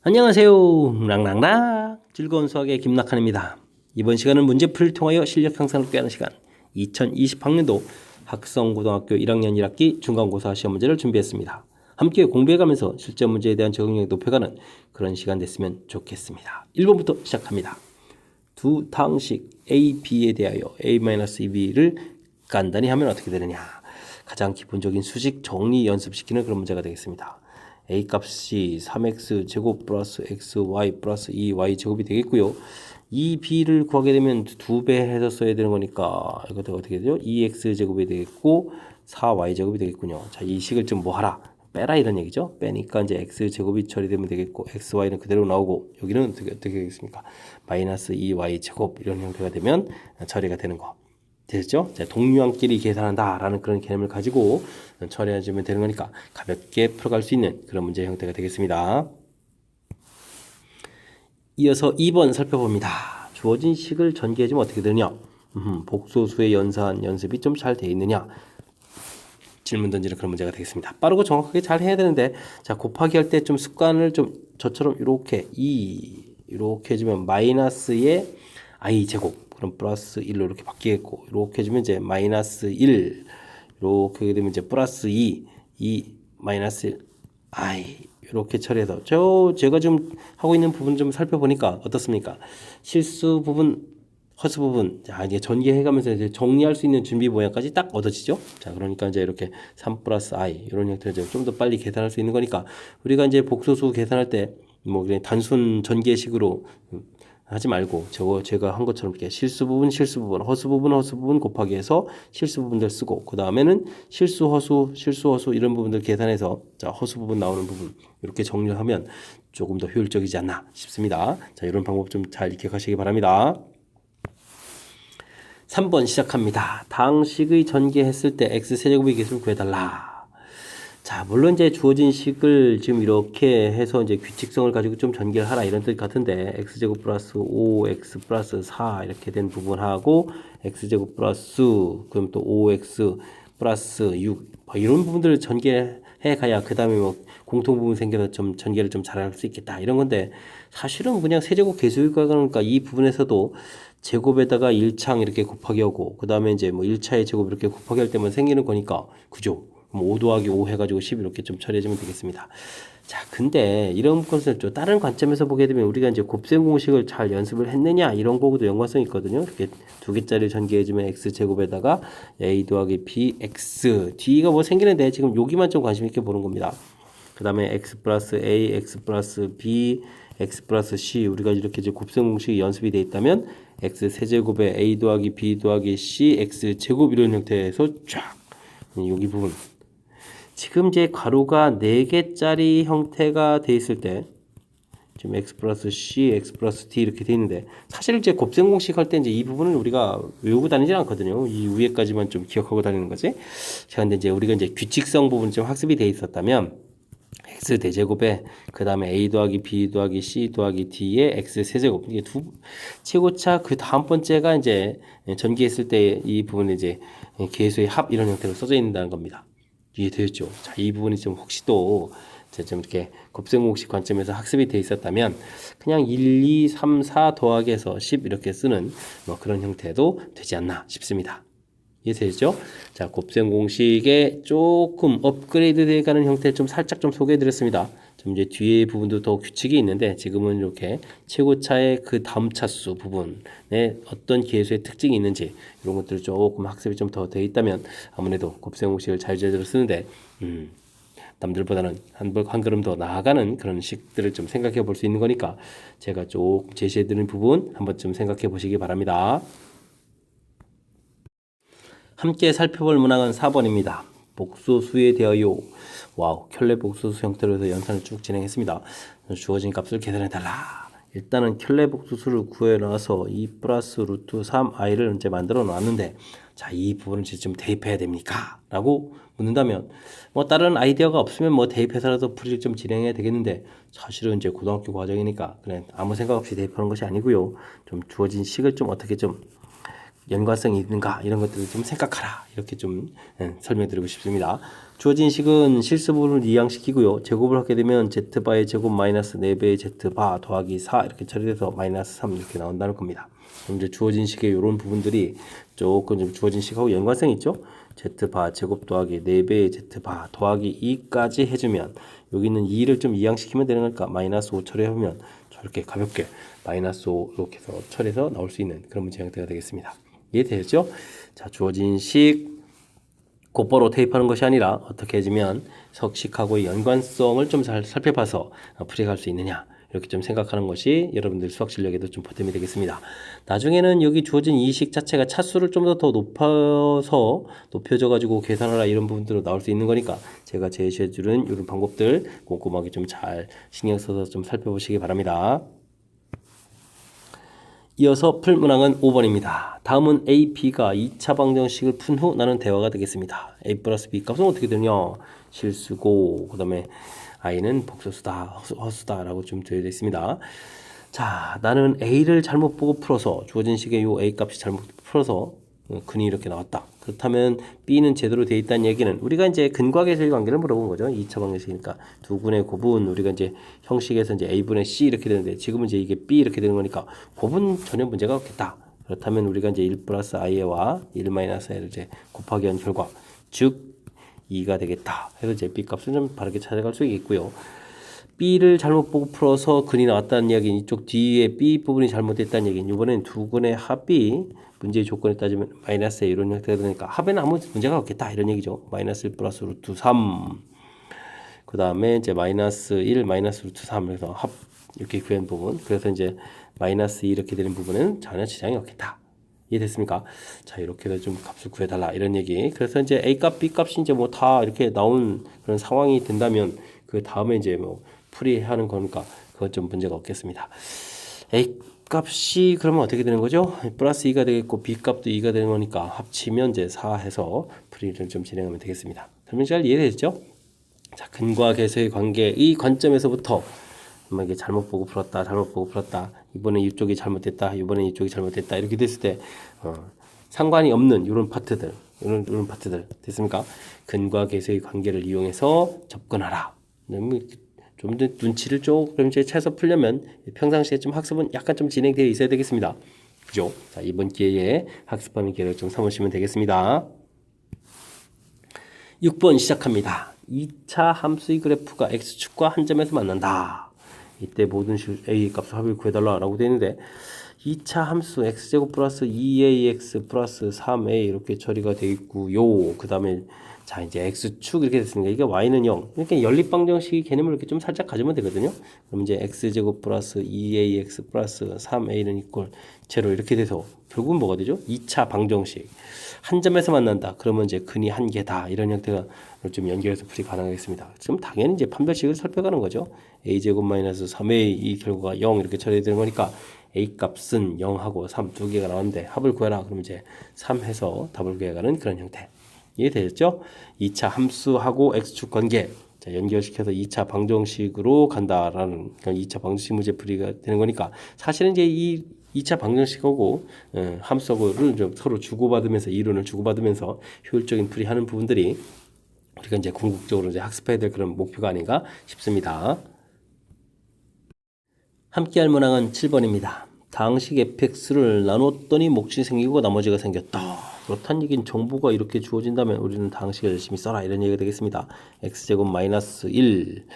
안녕하세요. 랑랑랑 즐거운 수학의 김낙한입니다. 이번 시간은 문제풀이를 통하여 실력 향상을 꾀하는 시간 2020학년도 학성고등학교 1학년 1학기 중간고사 시험 문제를 준비했습니다. 함께 공부해가면서 실전 문제에 대한 적응력을 높여가는 그런 시간 됐으면 좋겠습니다. 1번부터 시작합니다. 두 당식 a, b에 대하여 a-b를 간단히 하면 어떻게 되느냐. 가장 기본적인 수식 정리 연습시키는 그런 문제가 되겠습니다. a 값이 3x 제곱 플러스 xy 플러스 2y 제곱이 되겠고요. 이 b를 구하게 되면 2배 해서 써야 되는 거니까 이것도 어떻게 되죠? 2x 제곱이 되겠고 4y 제곱이 되겠군요. 자, 이 식을 좀 뭐 하라? 빼라 이런 얘기죠. 빼니까 이제 x 제곱이 처리되면 되겠고 xy는 그대로 나오고 여기는 어떻게 되겠습니까? 마이너스 2y 제곱 이런 형태가 되면 처리가 되는 거. 됐죠? 자, 동류항끼리 계산한다라는 그런 개념을 가지고 처리해주면 되는 거니까 가볍게 풀어갈 수 있는 그런 문제 형태가 되겠습니다. 이어서 2번 살펴봅니다. 주어진 식을 전개해주면 어떻게 되느냐? 복소수의 연산 연습이 좀 잘 돼 있느냐? 질문 던지는 그런 문제가 되겠습니다. 빠르고 정확하게 잘 해야 되는데, 자, 곱하기 할 때 좀 습관을 좀 저처럼 이렇게 해주면 마이너스의 i 제곱 그럼 플러스 1로 이렇게 바뀌겠고, 이렇게 해주면 이제 마이너스 1 이렇게 되면 이제 플러스 2 마이너스 i 이렇게 처리해서 제가 지금 하고 있는 부분 좀 살펴보니까 어떻습니까? 실수 부분 허수 부분, 자, 이제 전개해가면서 이제 정리할 수 있는 준비 모양까지 딱 얻어지죠? 자, 그러니까 이제 이렇게 3 플러스 i, 이런 형태로 좀 더 빨리 계산할 수 있는 거니까, 우리가 이제 복소수 계산할 때, 뭐, 그냥 단순 전개식으로 하지 말고, 제가 한 것처럼 이렇게 실수 부분, 허수 부분 곱하기 해서 실수 부분들 쓰고, 그 다음에는 실수, 허수, 이런 부분들 계산해서, 자, 허수 부분 나오는 부분, 이렇게 정리를 하면 조금 더 효율적이지 않나 싶습니다. 자, 이런 방법 좀 잘 기억하시기 바랍니다. 3번 시작합니다. 당식의 전개했을 때 x세제곱의 개수를 구해달라. 자, 물론 이제 주어진 식을 지금 이렇게 해서 이제 규칙성을 가지고 좀 전개를 하라 이런 뜻 같은데, x제곱 플러스 5x 플러스 4 이렇게 된 부분하고 x제곱 플러스 그럼 또 5x 플러스 6 이런 부분들을 전개해 가야 그 다음에 뭐 공통 부분 생겨서 좀 전개를 좀 잘할 수 있겠다 이런 건데, 사실은 그냥 세제곱 개수일까 그러니까 이 부분에서도 제곱에다가 1창 이렇게 곱하기 하고 그 다음에 이제 뭐 1차의 제곱 이렇게 곱하기 할 때만 생기는 거니까 그죠? 그럼 5 더하기 5 해가지고 10 이렇게 좀 처리해주면 되겠습니다. 자, 근데 이런 것을 좀 다른 관점에서 보게 되면 우리가 이제 곱셈 공식을 잘 연습을 했느냐 이런 거고도 연관성이 있거든요. 이렇게 두 개짜리 전개해주면 x 제곱에다가 a 더하기 b x 뒤가 뭐 생기는데 지금 여기만 좀 관심 있게 보는 겁니다. 그 다음에 x 플러스 a, x 플러스 b, x 플러스 c 우리가 이렇게 이제 곱셈 공식이 연습이 돼 있다면 x 세제곱에 a 더하기 b 더하기 c x 제곱 이런 형태에서 쫙 여기 부분 지금 이제 괄호가 4개짜리 형태가 돼 있을 때 지금 x 플러스 c, x 플러스 d 이렇게 돼 있는데 사실 이제 곱셈 공식 할 때 이제 이 부분을 우리가 외우고 다니지 않거든요. 이 위에까지만 좀 기억하고 다니는 거지. 자, 근데 이제 우리가 이제 규칙성 부분 좀 학습이 돼 있었다면 x 대제곱에 그 다음에 a 더하기 b 더하기 c 더하기 d의 x 세제곱 이게 두 최고차 그 다음 번째가 이제 전개했을 때 이 부분에 이제 계수의 합 이런 형태로 써져 있다는 겁니다. 이해되었죠? 자, 이 부분이 좀 혹시 또 좀 이렇게 곱셈 공식 관점에서 학습이 돼 있었다면 그냥 1, 2, 3, 4 더하기 해서 10 이렇게 쓰는 뭐 그런 형태도 되지 않나 싶습니다. 이해되죠? 자, 곱셈 공식에 조금 업그레이드 돼가는 형태를 좀 살짝 좀 소개해드렸습니다. 좀 이제 뒤에 부분도 더 규칙이 있는데 지금은 이렇게 최고차의 그 다음 차수 부분에 어떤 계수의 특징이 있는지 이런 것들을 조금 학습이 좀 더 돼 있다면 아무래도 곱셈 공식을 잘 제대로 쓰는데 남들보다는 한 걸음 더 나아가는 그런 식들을 좀 생각해 볼 수 있는 거니까 제가 조금 제시해 드리는 부분 한번 좀 생각해 보시기 바랍니다. 함께 살펴볼 문항은 4번입니다. 복소수에 대하여 와우 켤레 복소수 형태로 해서 연산을 쭉 진행했습니다. 주어진 값을 계산해달라. 일단은 켤레 복소수를 구해놔서 2 플러스 루트 3i를 이제 만들어 놨는데 자, 이 부분을 지금 대입해야 됩니까? 라고 묻는다면 뭐 다른 아이디어가 없으면 뭐 대입해서라도 풀이를 좀 진행해야 되겠는데 사실은 이제 고등학교 과정이니까 그냥 아무 생각 없이 대입하는 것이 아니고요. 좀 주어진 식을 좀 어떻게 좀 연관성이 있는가 이런 것들을 좀 생각하라 이렇게 좀 설명드리고 싶습니다. 주어진 식은 실수 부분을 이항시키고요. 제곱을 하게 되면 z바의 제곱 마이너스 4배의 z바 더하기 4 이렇게 처리돼서 마이너스 3 이렇게 나온다는 겁니다. 그럼 이제 주어진 식의 이런 부분들이 조금 좀 주어진 식하고 연관성이 있죠. z바 제곱 더하기 4배의 z바 더하기 2까지 해주면 여기 있는 2를 좀 이항시키면 되는 거니까 마이너스 5 처리하면 저렇게 가볍게 마이너스 5 이렇게 해서 처리해서 나올 수 있는 그런 문제 형태가 되겠습니다. 이해되셨죠? 자, 주어진 식 곧바로 대입하는 것이 아니라 어떻게 해주면 석식하고의 연관성을 좀 잘 살펴봐서 풀이할 수 있느냐 이렇게 좀 생각하는 것이 여러분들 수학 실력에도 좀 보탬이 되겠습니다. 나중에는 여기 주어진 이 식 자체가 차수를 좀 더 높여져 가지고 계산하라 이런 부분들로 나올 수 있는 거니까 제가 제시해 주는 이런 방법들 꼼꼼하게 좀 잘 신경 써서 좀 살펴보시기 바랍니다. 이어서 풀 문항은 5번입니다. 다음은 A, B가 2차 방정식을 푼 후 나눈 대화가 되겠습니다. A 플러스 B 값은 어떻게 되냐? 실수고 그 다음에 I는 복소수다, 허수다 라고 좀 되어 있습니다. 자, 나는 A를 잘못 보고 풀어서 주어진 식의 요 A 값이 잘못 풀어서 근이 이렇게 나왔다. 그렇다면 B는 제대로 되어 있다는 얘기는 우리가 이제 근과 계수의 관계를 물어본 거죠. 2차 방정식이니까 두 군의 곱은 우리가 이제 형식에서 이제 A분의 C 이렇게 되는데 지금은 이제 이게 B 이렇게 되는 거니까 곱은 전혀 문제가 없겠다. 그렇다면 우리가 이제 1 플러스 I와 1 마이너스 I를 이제 곱하기 한 결과 즉 2가 되겠다. 해서 이제 B 값을 좀 바르게 찾아갈 수 있겠고요. B를 잘못 보고 풀어서 근이 나왔다는 이야기는 이쪽 뒤에 B 부분이 잘못됐다는 얘기는 이번엔 두 근의 합이 문제의 조건에 따지면 마이너스 A 이런 형태가 되니까 합에는 아무 문제가 없겠다 이런 얘기죠. 마이너스 1 플러스 루트 3 그 다음에 이제 마이너스 1 마이너스 루트 3 그래서 합 이렇게 구한 부분 그래서 이제 마이너스 2 이렇게 되는 부분은 전혀 지장이 없겠다. 이해됐습니까? 자 이렇게 해서 좀 값을 구해달라 이런 얘기. 그래서 이제 A 값, B 값이 이제 뭐 다 이렇게 나온 그런 상황이 된다면 그 다음에 이제 뭐 풀이하는 거니까 그건 좀 문제가 없겠습니다. A 값이 그러면 어떻게 되는 거죠? 플러스 2가 되겠고 B 값도 2가 되는 거니까 합치면 이제 4 해서 풀이를 좀 진행하면 되겠습니다. 설명 잘 이해되셨죠? 자, 근과 계수의 관계의 관점에서부터 이게 잘못 보고 풀었다, 잘못 보고 풀었다, 이번에 이쪽이 잘못됐다, 이번에 이쪽이 잘못됐다 이렇게 됐을 때 상관이 없는 이런 파트들, 이런 파트들 됐습니까? 근과 계수의 관계를 이용해서 접근하라. 좀 더 눈치를 조금 이제 채서 풀려면 평상시에 좀 학습은 약간 좀 진행되어 있어야 되겠습니다. 그죠? 자, 이번 기회에 학습하는 기회를 좀 삼으시면 되겠습니다. 6번 시작합니다. 2차 함수의 그래프가 x축과 한 점에서 만난다. 이때 모든 a 값을 합을 구해달라고 되어 있는데 2차 함수 x제곱 플러스 2ax 플러스 3a 이렇게 처리가 되어 있고요. 그 다음에 자 이제 x축 이렇게 됐으니까 이게 y는 0 이렇게 연립방정식 개념을 이렇게 좀 살짝 가지면 되거든요. 그럼 이제 x제곱 플러스 2ax 플러스 3a는 이꼴 제로 이렇게 돼서 결국은 뭐가 되죠? 2차 방정식 한 점에서 만난다. 그러면 이제 근이 한 개다. 이런 형태가 좀 연결해서 풀이 가능하겠습니다. 지금 당연히 이제 판별식을 살펴가는 거죠. a제곱 마이너스 3a 이 결과가 0 이렇게 처리되는 거니까 a 값은 0하고 3 두 개가 나왔는데 합을 구해라. 그러면 이제 3 해서 답을 구해가는 그런 형태. 이해되셨죠? 2차 함수하고 x축 관계 자, 연결시켜서 2차 방정식으로 간다라는 그러니까 2차 방정식 문제 풀이가 되는 거니까 사실은 이제 이 2차 방정식하고 함수하고를 좀 서로 주고받으면서 이론을 주고받으면서 효율적인 풀이하는 부분들이 우리가 이제 궁극적으로 이제 학습해야 될 그런 목표가 아닌가 싶습니다. 함께할 문항은 7번입니다. 당식 fx를 나눴더니 몫이 생기고 나머지가 생겼다. 그렇다는 얘기는 정보가 이렇게 주어진다면 우리는 당식을 열심히 써라 이런 얘기가 되겠습니다. x제곱 마이너스 1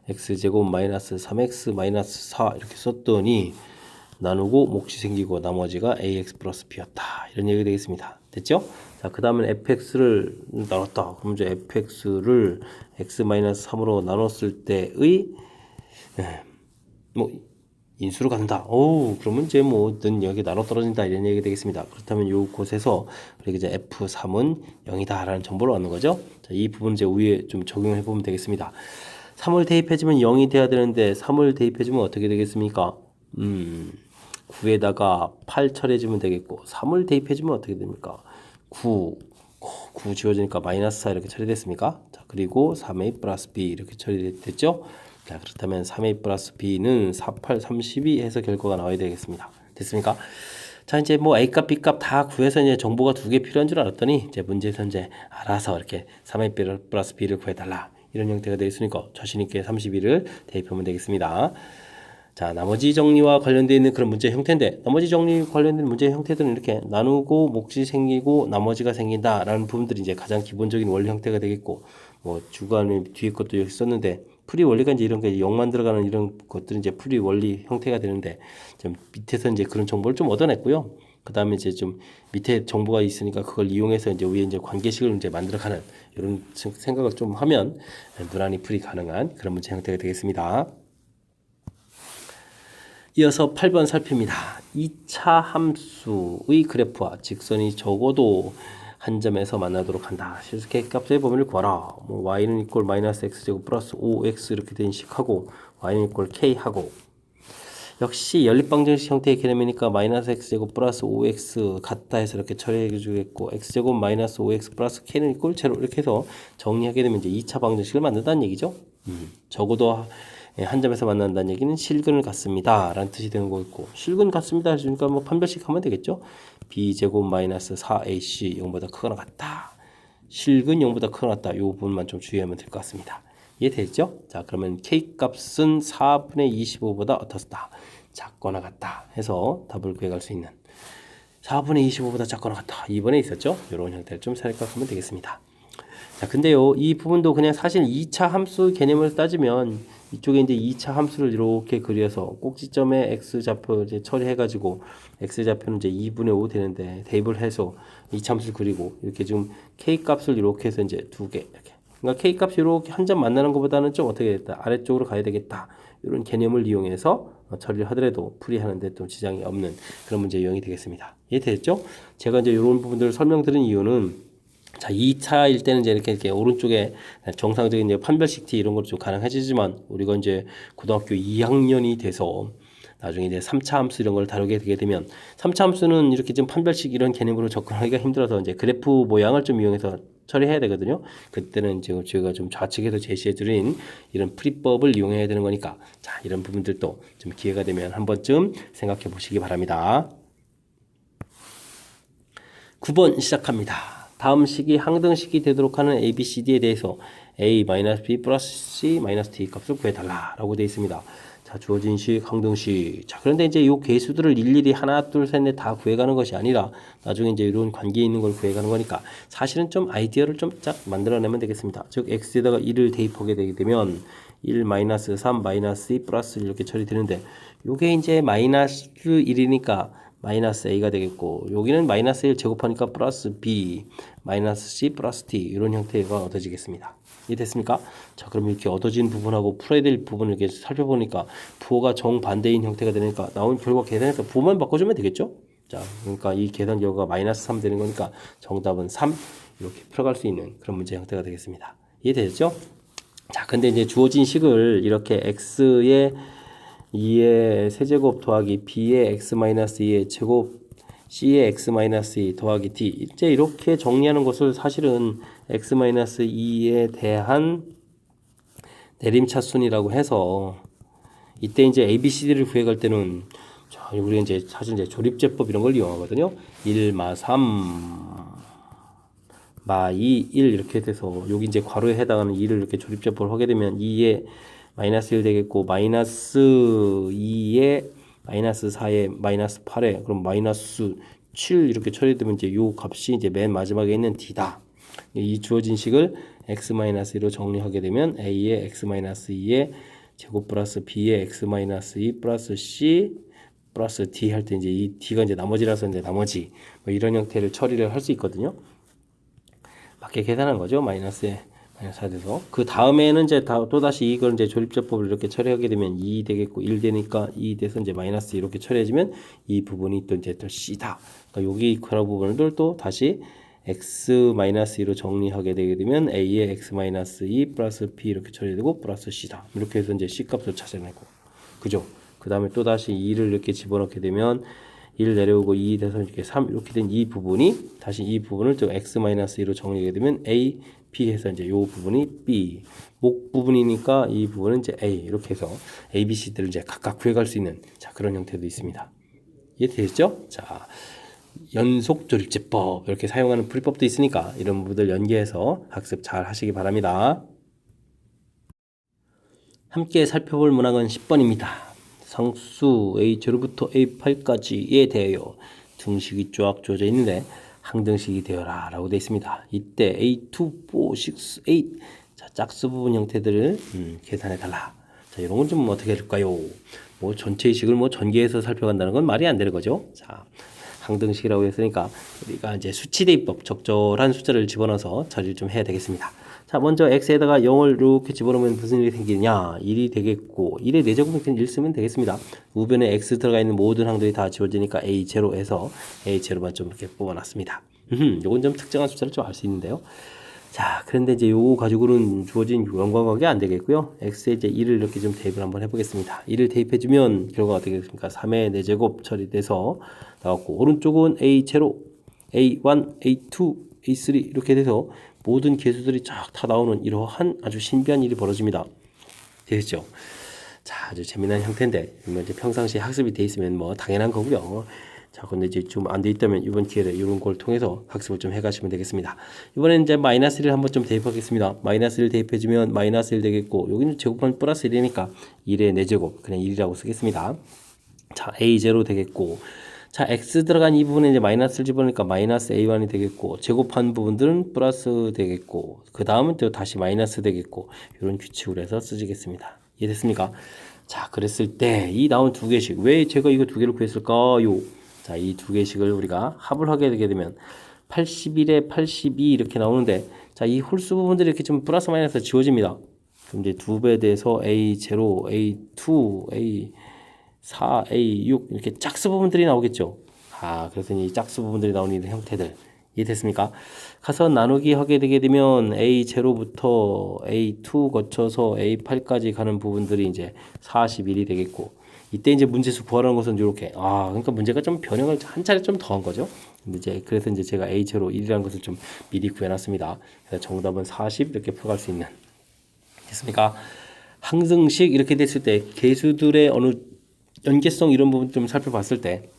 x제곱 마이너스 3x 마이너스 4 이렇게 썼더니 나누고 몫이 생기고 나머지가 ax 플러스 b였다. 이런 얘기가 되겠습니다. 됐죠? 자, 그 다음에 fx를 나눴다. 그럼 이제 fx를 x 마이너스 3으로 나눴을 때의 뭐 인수로 간다. 오, 그러면 이제 뭐든 여기 나눠 떨어진다 이런 얘기가 되겠습니다. 그렇다면 요 곳에서 우리가 이제 f3은 0이다라는 정보를 얻는 거죠. 자, 이 부분 이제 위에 좀 적용해 보면 되겠습니다. 3을 대입해주면 0이 돼야 되는데 3을 대입해주면 어떻게 되겠습니까? 9에다가 8 처리해주면 되겠고 3을 대입해주면 어떻게 됩니까? 9 지워지니까 마이너스 4 이렇게 처리됐습니까? 자, 그리고 3a 플러스 b 이렇게 처리됐죠? 자, 그렇다면 3a 플러스 b는 4, 8, 32 해서 결과가 나와야 되겠습니다. 됐습니까? 자, 이제 뭐 A 값, B 값 다 구해서 이제 정보가 두 개 필요한 줄 알았더니 이제 문제에서 이제 알아서 이렇게 3A 플러스 B를 구해달라. 이런 형태가 되어 있으니까 자신있게 32를 대입하면 되겠습니다. 자, 나머지 정리와 관련되어 있는 그런 문제 형태인데, 나머지 정리 관련된 문제 형태들은 이렇게 나누고 몫이 생기고 나머지가 생긴다라는 부분들이 이제 가장 기본적인 원리 형태가 되겠고, 뭐 주관의 뒤에 것도 여기 썼는데, 풀이 원리가 이제 이런 게 0만 들어가는 이런 것들은 이제 풀이 원리 형태가 되는데, 좀 밑에서 이제 그런 정보를 좀 얻어냈고요. 그 다음에 이제 좀 밑에 정보가 있으니까 그걸 이용해서 이제 위에 이제 관계식을 이제 만들어가는 이런 생각을 좀 하면 무난히 풀이 가능한 그런 문제 형태가 되겠습니다. 이어서 8번 살핍니다. 2차 함수의 그래프와 직선이 적어도 한 점에서 만나도록 한다. 실수K 값의 범위를 구하라. 뭐 y는 이꼴 마이너스 x제곱 플러스 5x 이렇게 된 식하고 y는 이꼴 k하고 역시 연립방정식 형태의 개념이니까 마이너스 x제곱 플러스 5x 같다 해서 이렇게 처리해 주겠고 x제곱 마이너스 5x 플러스 k는 이꼴 제로 이렇게 해서 정리하게 되면 이제 2차 방정식을 만든다는 얘기죠. 적어도 한 점에서 만난다는 얘기는 실근을 갖습니다 라는 뜻이 되는 거고, 실근 갖습니다 하시니까 뭐 판별식 하면 되겠죠. b제곱 마이너스 4ac 0보다 크거나 같다. 실근 0보다 크거나 같다. 이 부분만 좀 주의하면 될 것 같습니다. 이해되죠? 자, 그러면 k 값은 4분의 25보다 어떻다? 작거나 같다 해서 답을 구해갈 수 있는 4분의 25보다 작거나 같다. 2번에 있었죠? 이런 형태를 좀 생각하면 되겠습니다. 자, 근데요, 이 부분도 그냥 사실 2차 함수 개념을 따지면 이쪽에 이제 2차 함수를 이렇게 그려서 꼭지점에 x좌표 이제 처리해가지고 x좌표는 이제 2분의 5 되는데 대입을 해서 2차 함수를 그리고 이렇게 지금 k 값을 이렇게 해서 이제 두 개 이렇게. 그러니까 k 값이 이렇게 한 점 만나는 것보다는 좀 어떻게 되겠다. 아래쪽으로 가야 되겠다. 이런 개념을 이용해서 처리를 하더라도 풀이하는데 좀 지장이 없는 그런 문제 유형이 되겠습니다. 이해되셨죠? 제가 이제 이런 부분들을 설명드린 이유는 자, 2차일 때는 이제 이렇게 오른쪽에 정상적인 이제 판별식 T 이런 것도 좀 가능해지지만 우리가 이제 고등학교 2학년이 돼서 나중에 이제 3차 함수 이런 걸 다루게 되게 되면 3차 함수는 이렇게 좀 판별식 이런 개념으로 접근하기가 힘들어서 이제 그래프 모양을 좀 이용해서 처리해야 되거든요. 그때는 지금 제가 좀 좌측에서 제시해 드린 이런 풀이법을 이용해야 되는 거니까 자, 이런 부분들도 좀 기회가 되면 한 번쯤 생각해 보시기 바랍니다. 9번 시작합니다. 다음 식이 항등식이 되도록 하는 ABCD에 대해서 A-B 플러스 C-D 값을 구해달라 라고 되어 있습니다. 자, 주어진 식, 항등식. 자, 그런데 이제 요 개수들을 일일이 하나, 둘, 셋, 넷 다 구해가는 것이 아니라 나중에 이제 이런 관계에 있는 걸 구해가는 거니까 사실은 좀 아이디어를 좀 쫙 만들어내면 되겠습니다. 즉, X에다가 1을 대입하게 되게 되면 1, 마이너스 3, 마이너스 2, 플러스 이렇게 처리되는데 요게 이제 마이너스 1이니까 마이너스 a가 되겠고 여기는 마이너스 1 제곱하니까 플러스 b 마이너스 c 플러스 d 이런 형태가 얻어지겠습니다. 이해됐습니까? 자, 그럼 이렇게 얻어진 부분하고 풀어야 될 부분을 이렇게 살펴보니까 부호가 정반대인 형태가 되니까 나온 결과 계산해서 부호만 바꿔주면 되겠죠? 자, 그러니까 이 계산 결과가 마이너스 3 되는 거니까 정답은 3 이렇게 풀어갈 수 있는 그런 문제 형태가 되겠습니다. 이해되셨죠? 자, 근데 이제 주어진 식을 이렇게 x의 2의 세제곱 더하기 b의 x-2의 제곱 c의 x-2 더하기 d 이제 이렇게 정리하는 것을 사실은 x-2에 대한 내림차순이라고 해서 이때 이제 ABCD를 구해갈 때는 자, 우리가 이제 사실 이제 조립제법 이런 걸 이용하거든요. 1 마 3 마 2 1 이렇게 돼서 여기 이제 괄호에 해당하는 2를 이렇게 조립제법을 하게 되면 2에 마이너스 1 되겠고 마이너스 2에 마이너스 4에 마이너스 8에 그럼 마이너스 7 이렇게 처리되면 이제 요 값이 이제 맨 마지막에 있는 d다. 이 주어진 식을 x-2로 정리하게 되면 a의 x-2의 제곱 플러스 b의 x-2 플러스 c 플러스 d 할 때 이제 이 d가 이제 나머지라서 이제 나머지 뭐 이런 형태를 처리를 할 수 있거든요. 맞게 계산한 거죠. 마이너스에 마이너스 4 돼서 그 다음에는 이제 또 다시 이걸 이제 조립제법을 이렇게 처리하게 되면 2 되겠고 1 되니까 2 돼서 이제 마이너스 이렇게 처리해지면 이 부분이 또 이제 또 c다. 그러니까 여기 그런 부분을 또 다시 x-2로 정리하게 되게 되면 a의 x-2 플러스 b 이렇게 처리되고 플러스 c다. 이렇게 해서 이제 c 값을 찾아내고 그죠? 그 다음에 또 다시 2를 이렇게 집어넣게 되면 1 내려오고 2 돼서 이렇게 3 이렇게 된 이 부분이 다시 이 부분을 또 x-2로 정리하게 되면 a, b 해서 이제 요 부분이 b 목 부분이니까 이 부분은 이제 a 이렇게 해서 a, b, c들을 이제 각각 구해갈 수 있는 자 그런 형태도 있습니다. 이해되셨죠? 자, 연속조립제법 이렇게 사용하는 풀이법도 있으니까 이런 부분들 연계해서 학습 잘 하시기 바랍니다. 함께 살펴볼 문항은 10번입니다. 상수 A0부터 A8까지에 대하여 등식이 쫙 주어져 있는데 항등식이 되어라 라고 되어 있습니다. 이때 A2, 4, 6, 8 자, 짝수 부분 형태들을 계산해 달라. 자, 이런 건 좀 어떻게 될까요? 뭐 전체의 식을 뭐 전개해서 살펴간다는 건 말이 안 되는 거죠. 자, 항등식이라고 했으니까 우리가 이제 수치대입법 적절한 숫자를 집어넣어서 처리를 좀 해야 되겠습니다. 자, 먼저 x에다가 0을 이렇게 집어넣으면 무슨 일이 생기느냐? 1이 되겠고 1의 4제곱은 1 쓰면 되겠습니다. 우변에 x 들어가 있는 모든 항들이 다 지워지니까 a0에서 a0만 좀 이렇게 뽑아놨습니다. 요건 좀 특정한 숫자를 좀 알 수 있는데요. 자, 그런데 이제 요거 가지고는 주어진 연관관계 안 되겠고요. x에 이제 1을 이렇게 좀 대입을 한번 해보겠습니다. 1을 대입해주면 결과가 어떻게 되겠습니까? 3의 4제곱 처리돼서 나왔고, 오른쪽은 a0, a1, a2, a3 이렇게 돼서 모든 개수들이 쫙 다 나오는 이러한 아주 신비한 일이 벌어집니다. 되겠죠? 자, 아주 재미난 형태인데, 이제 평상시에 학습이 돼 있으면 뭐 당연한 거고요. 자, 근데 이제 좀 안 돼 있다면 이번 기회에 이런 걸 통해서 학습을 좀 해가시면 되겠습니다. 이번에는 이제 마이너스 1을 한번 좀 대입하겠습니다. 마이너스 1 대입해주면 마이너스 1 되겠고, 여기는 제곱하면 플러스 1이니까 1의 4제곱, 그냥 1이라고 쓰겠습니다. 자, A0 되겠고, 자, x 들어간 이 부분에 이제 마이너스를 집어넣으니까 마이너스 a1이 되겠고, 제곱한 부분들은 플러스 되겠고, 그 다음은 또 다시 마이너스 되겠고, 이런 규칙으로 해서 쓰시겠습니다. 이해됐습니까? 자, 그랬을 때 이 나온 두 개씩, 왜 제가 이거 두 개를 구했을까요? 자, 이 두 개씩을 우리가 합을 하게 되게 되면 81에 82 이렇게 나오는데, 자, 이 홀수 부분들이 이렇게 좀 플러스 마이너스 지워집니다. 그럼 이제 두 배 돼서 A0, A2, A4, A6 이렇게 짝수 부분들이 나오겠죠. 아, 그래서 이 짝수 부분들이 나오는 형태들 이해됐습니까? 가서 나누기 하게 되게 되면 A0부터 A2 거쳐서 A8까지 가는 부분들이 이제 41이 되겠고, 이때 이제 문제수 구하라는 것은 이렇게, 그러니까 문제가 좀 변형을 한 차례 좀 더한 거죠. 근데 이제 그래서 이제 제가 A0 1이라는 것을 좀 미리 구해놨습니다. 그래서 정답은 40 이렇게 풀어갈 수 있는. 됐습니까? 항등식 이렇게 됐을 때 개수들의 어느 연계성 이런 부분 좀 살펴봤을 때,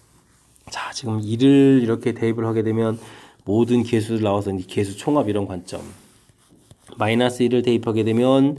자, 지금 1을 이렇게 대입을 하게 되면 모든 개수들 나와서 이 개수 총합 이런 관점, 마이너스 1을 대입하게 되면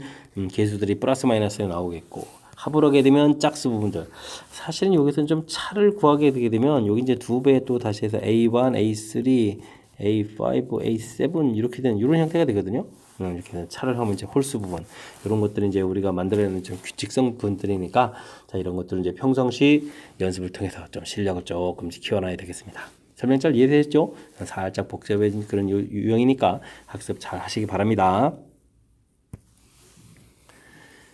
개수들이 플러스 마이너스에 나오겠고, 합을 하게 되면 짝수 부분들, 사실은 여기서는 좀 차를 구하게 되게 되면 여기 이제 두 배 또 다시 해서 A1, A3, A5, A7 이렇게 되는 이런 형태가 되거든요. 이렇게 차를 하면 이제 홀수 부분, 이런 것들은 이제 우리가 만들어내는 좀 규칙성 부분들이니까, 자, 이런 것들은 이제 평상시 연습을 통해서 좀 실력을 조금씩 키워놔야 되겠습니다. 설명 잘 이해되셨죠? 살짝 복잡해진 그런 유형이니까 학습 잘 하시기 바랍니다.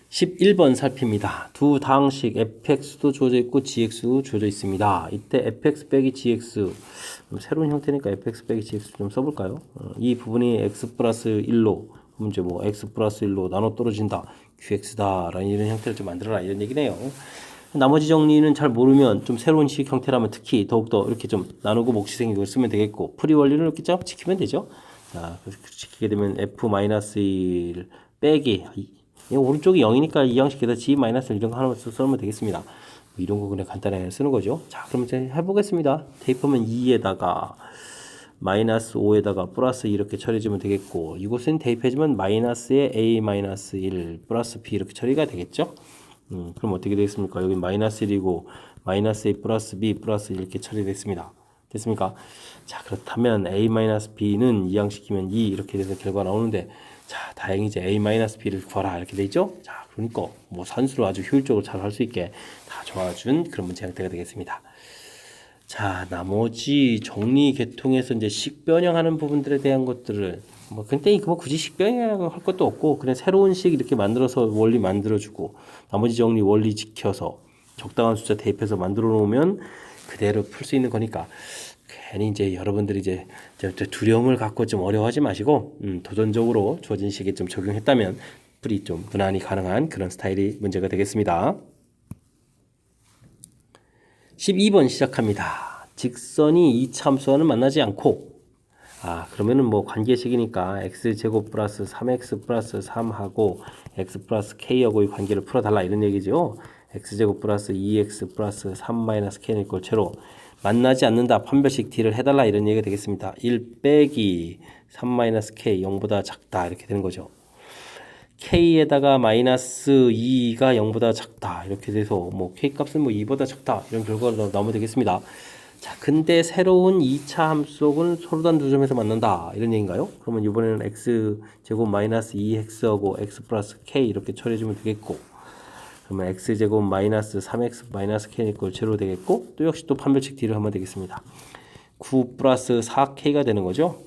11번 살핍니다. 두 다항식 fx도 주어져 있고 gx도 주어져 있습니다. 이때 fx 빼기 gx, 새로운 형태니까 fx 빼기 gx 좀 써볼까요? 이 부분이 x 플러스 1로, 문제 뭐 x 플러스 1로 나눠 떨어진다, qx다 라는 이런 형태를 좀 만들어라 이런 얘기네요. 나머지 정리는 잘 모르면 좀 새로운 식 형태라면 특히 더욱더 이렇게 좀 나누고 몫이 이걸 쓰면 되겠고, 풀이 원리를 이렇게 쫙 지키면 되죠. 자, 지키게 되면 f-1 빼기, 오른쪽이 0이니까 이 양식에다 g-1 이런 거 하나만 쓰면 되겠습니다. 이런 거 그냥 간단하게 쓰는 거죠. 자, 그럼 이제 해보겠습니다. 대입하면 2에다가 마이너스 5에다가 플러스 이렇게 처리해주면 되겠고, 이곳은 대입해주면 마이너스에 a-1 플러스 b 이렇게 처리가 되겠죠. 그럼 어떻게 되겠습니까? 여기 마이너스 1이고 마이너스 a 플러스 b 플러스 이렇게 처리됐습니다. 됐습니까? 자, 그렇다면 a-b는 이항시키면 2 이렇게 돼서 결과가 나오는데, 자, 다행히 이제 a-b를 구하라 이렇게 돼 있죠. 자, 그러니까 뭐 산수를 아주 효율적으로 잘 할 수 있게 다 좋아준 그런 문제 형태가 되겠습니다. 자, 나머지 정리 계통에서 이제 식변형하는 부분들에 대한 것들을 근데 이거 굳이 식변형이라고 할 것도 없고, 그냥 새로운 식 이렇게 만들어서 원리 만들어주고, 나머지 정리 원리 지켜서 적당한 숫자 대입해서 만들어 놓으면 그대로 풀 수 있는 거니까, 괜히 이제 여러분들이 이제 두려움을 갖고 좀 어려워하지 마시고, 도전적으로 주어진 식에 좀 적용했다면 풀이 좀 무난히 가능한 그런 스타일이 문제가 되겠습니다. 12번 시작합니다. 직선이 이 참수와는 만나지 않고, 그러면은 뭐 관계식이니까 x제곱 플러스 3x 플러스 3하고 x 플러스 k하고의 관계를 풀어달라 이런 얘기죠. x제곱 플러스 2x 플러스 3 마이너스 k는 이꼴 제로. 만나지 않는다. 판별식 d를 해달라 이런 얘기가 되겠습니다. 1 빼기 3 마이너스 k 0보다 작다 이렇게 되는 거죠. k에다가 마이너스 2가 0보다 작다 이렇게 돼서 뭐 k 값은 뭐 2보다 작다 이런 결과가 나오면 되겠습니다. 자, 근데 새로운 2차 함수는 서로 다른 두 점에서 만난다 이런 얘기인가요? 그러면 이번에는 x 제곱 마이너스 2x하고 x 플러스 k 이렇게 처리해주면 되겠고, 그러면 x 제곱 마이너스 3x 마이너스 k 이꼴 제로 되겠고, 또 역시 또 판별식 d를 하면 되겠습니다. 9 플러스 4k가 되는 거죠.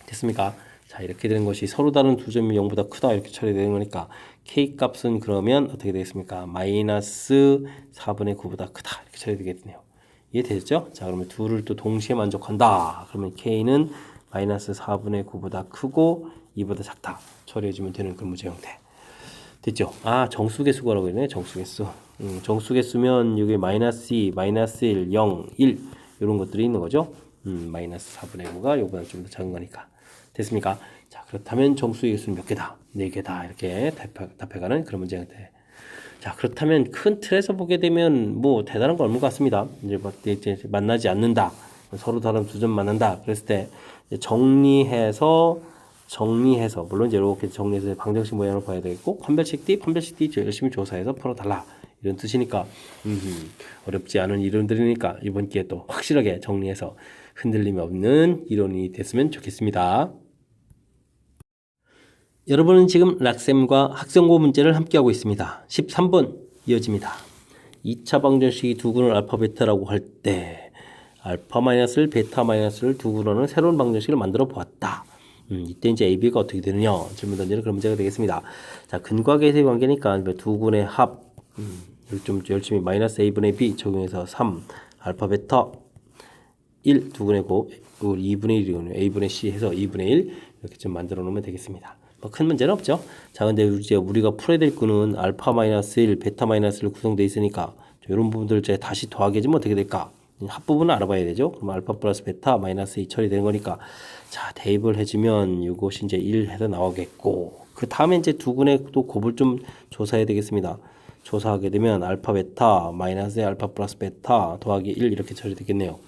됐습니까? 자, 이렇게 되는 것이 서로 다른 두 점이 0보다 크다 이렇게 처리되는 거니까 k 값은 그러면 어떻게 되겠습니까? 마이너스 4분의 9보다 크다 이렇게 처리되겠네요. 이해되셨죠? 자, 그러면 둘을 또 동시에 만족한다. 그러면 k는 마이너스 4분의 9보다 크고 2보다 작다 처리해주면 되는 그런 문제 형태. 됐죠? 아, 정수개수라고 그러네. 정수개수. 정수개수면 여기 마이너스 2, 마이너스 1, 0, 1 이런 것들이 있는 거죠. 마이너스 4분의 9가 이거보다 좀 더 작은 거니까. 됐습니까? 자, 그렇다면 정수의 개수는 몇 개다? 4개다. 이렇게 답해가는 그런 문제 형태. 자, 그렇다면 큰 틀에서 보게 되면 뭐 대단한 거 없는 것 같습니다. 이제 만나지 않는다. 서로 다른 두 점 만난다. 그랬을 때 정리해서 물론 이제 이렇게 정리해서 방정식 모양을 봐야 되겠고, 판별식 D 열심히 조사해서 풀어달라 이런 뜻이니까 어렵지 않은 이론들이니까 이번 기회에 또 확실하게 정리해서 흔들림이 없는 이론이 됐으면 좋겠습니다. 여러분은 지금 락쌤과 학생고 문제를 함께하고 있습니다. 13번 이어집니다. 2차 방정식이 두근을 알파 베타라고 할 때 알파 마이너스를 베타 마이너스를 두근하는 새로운 방정식을 만들어 보았다. 이때 이제 AB가 어떻게 되느냐 질문 던지는 그런 문제가 되겠습니다. 자, 근과 계수의 관계니까 두근의 합 좀 열심히 마이너스 A분의 B 적용해서 3 알파 베타 1 두근의 곱 2분의 1이군요. A분의 C 해서 2분의 1 이렇게 좀 만들어 놓으면 되겠습니다. 뭐 큰 문제는 없죠. 자, 근데 이제 우리가 풀어야 될 거는 알파 마이너스 1, 베타 마이너스로 구성되어 있으니까 이런 부분들을 이제 다시 더하게 해주면 어떻게 될까? 합부분을 알아봐야 되죠. 그럼 알파 플러스 베타 마이너스 2 처리되는 거니까, 자, 대입을 해주면 이것이 이제 1 해서 나오겠고, 그 다음에 이제 두근의 또 곱을 좀 조사해야 되겠습니다. 조사하게 되면 알파 베타 마이너스 알파 플러스 베타 더하기 1 이렇게 처리되겠네요.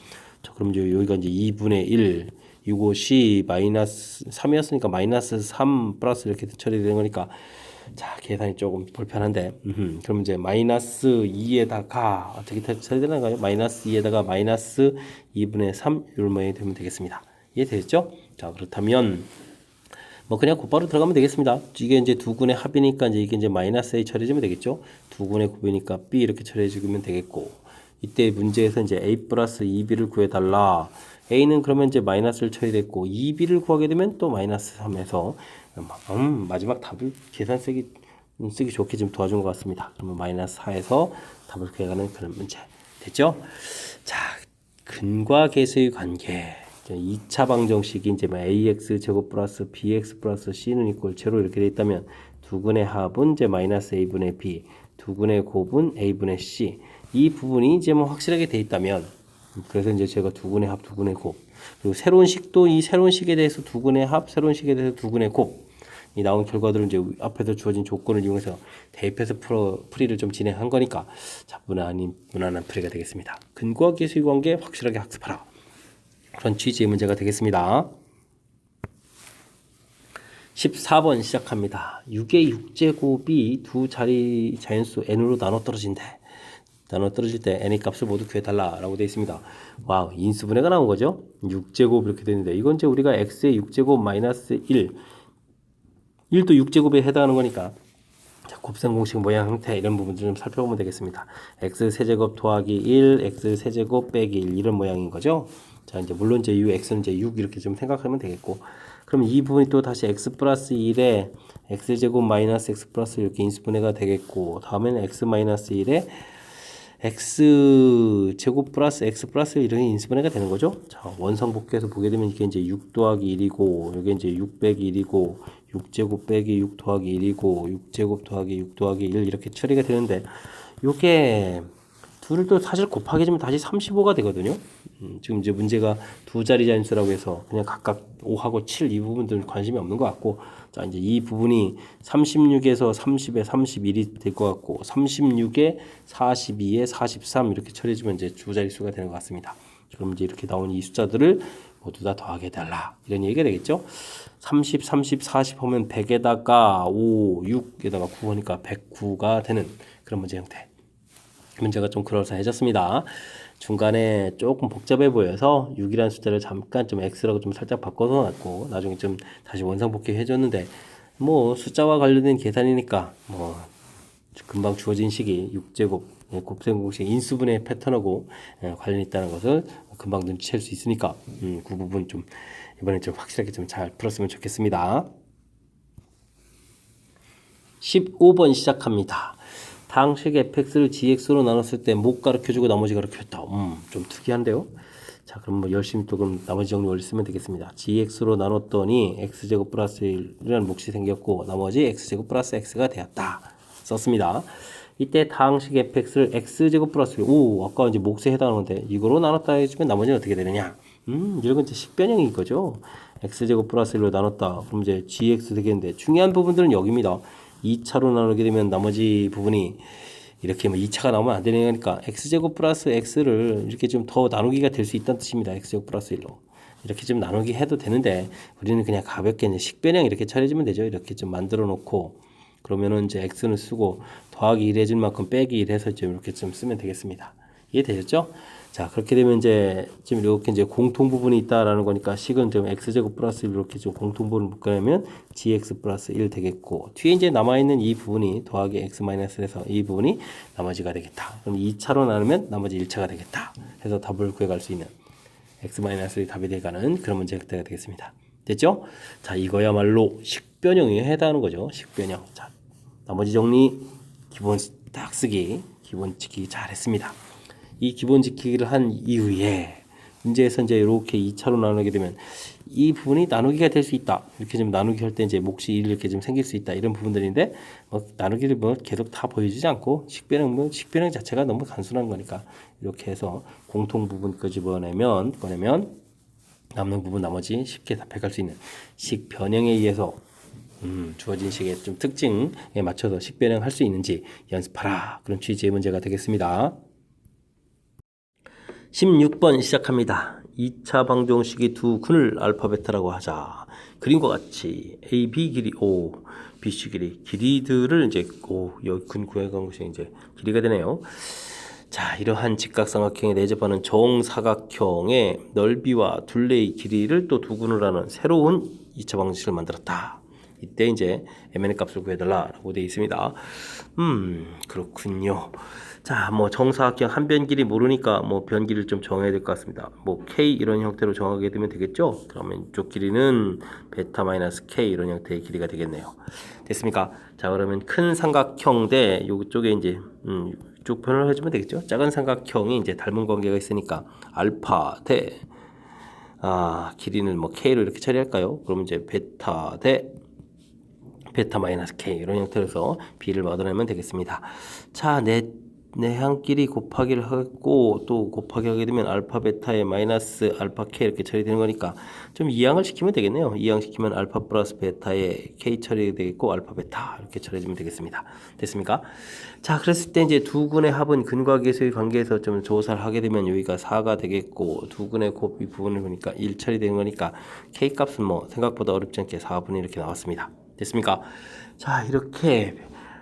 자, 그럼 이제 여기가 이제 2분의 1 이것이 마이너스 3이었으니까 마이너스 3 플러스 이렇게 처리되는 거니까, 자, 계산이 조금 불편한데, 그럼 이제 마이너스 2에다가 어떻게 처리되나요? 마이너스 2에다가 마이너스 2분의 3 이런 모양이 되면 되겠습니다. 이해되셨죠? 자, 그렇다면 뭐 그냥 곧바로 들어가면 되겠습니다. 이게 이제 두근의 합이니까 이게 이제 마이너스 A 처리해주면 되겠죠? 두근의 곱이니까 B 이렇게 처리해주면 되겠고, 이때 문제에서 이제 A 플러스 2B를 구해달라. A는 그러면 이제 마이너스를 처리됐고 2B를 구하게 되면 또 마이너스 3에서 마지막 답을 계산 쓰기 좋게 좀 도와준 것 같습니다. 그러면 마이너스 4에서 답을 구해가는 그런 문제 됐죠? 자, 근과 계수의 관계 2차 방정식이 이제 ax 제곱 플러스 bx 플러스 c는 이꼴 제로 이렇게 돼 있다면 두근의 합은 이제 마이너스 a분의 b, 두근의 곱은 a분의 c. 이 부분이 이제 뭐 확실하게 돼 있다면, 그래서 이제 제가 두근의 합, 두근의 곱, 그리고 새로운 식도 이 새로운 식에 대해서 두근의 합, 새로운 식에 대해서 두근의 곱, 이 나온 결과들은 이제 앞에서 주어진 조건을 이용해서 대입해서 풀이를 좀 진행한 거니까, 자, 무난한 풀이가 되겠습니다. 근과 계수의 관계 확실하게 학습하라. 그런 취지의 문제가 되겠습니다. 14번 시작합니다. 6의 6제곱이 두 자리 자연수 n으로 나눠 떨어질 때 n의 값을 모두 구해달라라고 되어 있습니다. 와, 인수분해가 나온 거죠. 6제곱 이렇게 되는데, 이건 이제 우리가 x의 6제곱 마이너스 1, 1도 6제곱에 해당하는 거니까, 자, 곱셈 공식 모양 형태 이런 부분들 좀 살펴보면 되겠습니다. x 세제곱 더하기 1, x 세제곱 빼기 1 이런 모양인 거죠. 자, 이제 물론 이제 이 x는 이제 6 이렇게 좀 생각하면 되겠고, 그럼 이 부분이 또 다시 x 플러스 1에 x 제곱 마이너스 x 플러스 이렇게 인수분해가 되겠고, 다음에는 x 마이너스 1에 x 제곱 플러스 x 플러스 이렇게 인수분해가 되는 거죠. 자, 원상복귀해서 보게 되면 이게 이제 6 더하기 1이고, 여기 이제 6 빼기 1이고, 6제곱 빼기 6 더하기 1이고, 6제곱 더하기 6 더하기 1 이렇게 처리가 되는데, 요게 둘을 또 사실 곱하기 해주면 다시 35가 되거든요. 지금 이제 문제가 두 자리 자연수라고 해서 그냥 각각 5하고 7 이 부분들은 관심이 없는 것 같고, 자 이제 이 부분이 36에서 30에 31이 될 것 같고 36에 42에 43 이렇게 처리해주면 이제 두 자릿수가 되는 것 같습니다. 그럼 이제 이렇게 나온 이 숫자들을 모두 다 더하게 해달라 이런 얘기가 되겠죠. 30, 30, 40 하면 100에다가 5, 6에다가 9 하니까 109가 되는 그런 문제 형태. 문제가 좀 그럴싸해졌습니다. 중간에 조금 복잡해 보여서 6이라는 숫자를 잠깐 좀 x라고 좀 살짝 바꿔서 놨고 나중에 좀 다시 원상복귀 해줬는데 뭐 숫자와 관련된 계산이니까 뭐 금방 주어진 식이 6제곱 곱셈공식 인수분해 패턴하고 관련이 있다는 것을 금방 눈치챌 수 있으니까 그 부분 좀 이번에 좀 확실하게 좀 잘 풀었으면 좋겠습니다. 15번 시작합니다. 당식 fx를 gx로 나눴을 때 못 가르쳐주고 나머지 가르쳐줬다. 좀 특이한데요. 자, 그럼 뭐 열심히 또 그럼 나머지 정리 올리시면 되겠습니다. gx로 나눴더니 x제곱 플러스 1이라는 몫이 생겼고 나머지 x제곱 플러스 x가 되었다. 썼습니다. 이때 당식 fx를 x제곱 플러스 1, 오, 아까 이제 몫에 해당하는데 이거로 나눴다 해주면 나머지는 어떻게 되느냐? 이건 이제 식변형인 거죠. x제곱 플러스 1로 나눴다. 그럼 이제 gx 되겠는데 중요한 부분들은 여기입니다. 2차로 나누게 되면 나머지 부분이 이렇게 뭐 2차가 나오면 안 되는 거니까 x제곱 플러스 x를 이렇게 좀 더 나누기가 될 수 있다는 뜻입니다. x제곱 플러스 1로. 이렇게 좀 나누기 해도 되는데 우리는 그냥 가볍게 이제 식변형 이렇게 차려주면 되죠. 이렇게 좀 만들어 놓고 그러면은 이제 x는 쓰고 더하기 1 해줄 만큼 빼기 1 해서 좀 이렇게 좀 쓰면 되겠습니다. 이해되셨죠? 자, 그렇게 되면 이제 지금 이렇게 이제 공통 부분이 있다라는 거니까 식은 좀 x제곱 플러스 1 이렇게 좀 공통 부분을 묶어내면 gx 플러스 1 되겠고 뒤에 이제 남아있는 이 부분이 더하기 x 마이너스 해서 이 부분이 나머지가 되겠다. 그럼 2차로 나누면 나머지 1차가 되겠다. 해서 답을 구해갈 수 있는 x 마이너스 1이 답이 돼가는 그런 문제 형태가 되겠습니다. 됐죠? 자, 이거야말로 식변형에 해당하는 거죠. 식변형. 자, 나머지 정리 기본 딱 쓰기 기본 지키기 잘했습니다. 이 기본 지키기를 한 이후에 문제에서 이제 이렇게 2차로 나누게 되면 이 부분이 나누기가 될 수 있다. 이렇게 좀 나누기 할 때 이제 몫이 이렇게 좀 생길 수 있다. 이런 부분들인데 뭐 나누기를 뭐 계속 다 보여주지 않고 식변형 자체가 너무 단순한 거니까 이렇게 해서 공통 부분 꺼내면 남는 부분 나머지 쉽게 답해갈 수 있는 식변형에 의해서 주어진 식의 좀 특징에 맞춰서 식변형 할 수 있는지 연습하라. 그런 취지의 문제가 되겠습니다. 16번 시작합니다. 2차 방정식이 두 근을 알파 베타라고 하자. 그림과 같이 A, B 길이 O, B, C 길이들을 이제 여기 근 구해간 것이 이제 길이가 되네요. 자, 이러한 직각삼각형에 내접하는 정사각형의 넓이와 둘레의 길이를 또 두 근을 하는 새로운 2차 방정식을 만들었다. 이때 이제 mn의 값을 구해달라고 되어 있습니다. 그렇군요. 자, 뭐 정사각형 한 변 길이 모르니까 뭐 변 길이를 좀 정해야 될 것 같습니다. 뭐 k 이런 형태로 정하게 되면 되겠죠. 그러면 이쪽 길이는 베타 마이너스 k 이런 형태의 길이가 되겠네요. 됐습니까? 자, 그러면 큰 삼각형 대 이쪽에 이제 이쪽 변을 해주면 되겠죠. 작은 삼각형이 이제 닮은 관계가 있으니까 알파 대 길이는 뭐 k로 이렇게 처리할까요? 그러면 이제 베타 대 베타 마이너스 k 이런 형태로 해서 b를 얻어내면 되겠습니다. 자, 내항끼리 곱하기를 하고 또 곱하기 하게 되면 알파 베타에 마이너스 알파 k 이렇게 처리되는 거니까 좀 이항을 시키면 되겠네요. 이항 시키면 알파 플러스 베타에 k 처리가 되겠고 알파 베타 이렇게 처리해주면 되겠습니다. 됐습니까? 자, 그랬을 때 이제 두 근의 합은 근과 계수의 관계에서 좀 조사를 하게 되면 여기가 4가 되겠고 두 근의 곱이 부분을 보니까 1 처리되는 거니까 k 값은 뭐 생각보다 어렵지 않게 4분의 이렇게 나왔습니다. 됐습니까? 자, 이렇게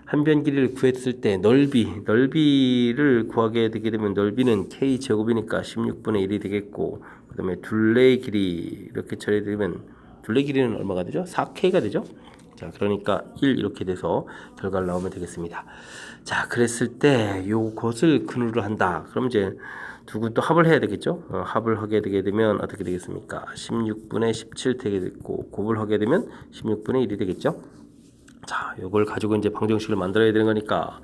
한 변 길이를 구했을 때 넓이를 구하게 되게 되면 넓이는 k 제곱이니까 16분의 1이 되겠고 그 다음에 둘레의 길이 이렇게 처리되면 둘레 길이는 얼마가 되죠? 4k가 되죠? 자, 그러니까 1 이렇게 돼서 결과를 나오면 되겠습니다. 자, 그랬을 때 요것을 근으로 한다. 그럼 이제 두 근 또 합을 해야 되겠죠? 합을 하게 되게 되면 어떻게 되겠습니까? 16분의 17 되게 됐고 곱을 하게 되면 16분의 1이 되겠죠? 자, 요걸 가지고 이제 방정식을 만들어야 되는 거니까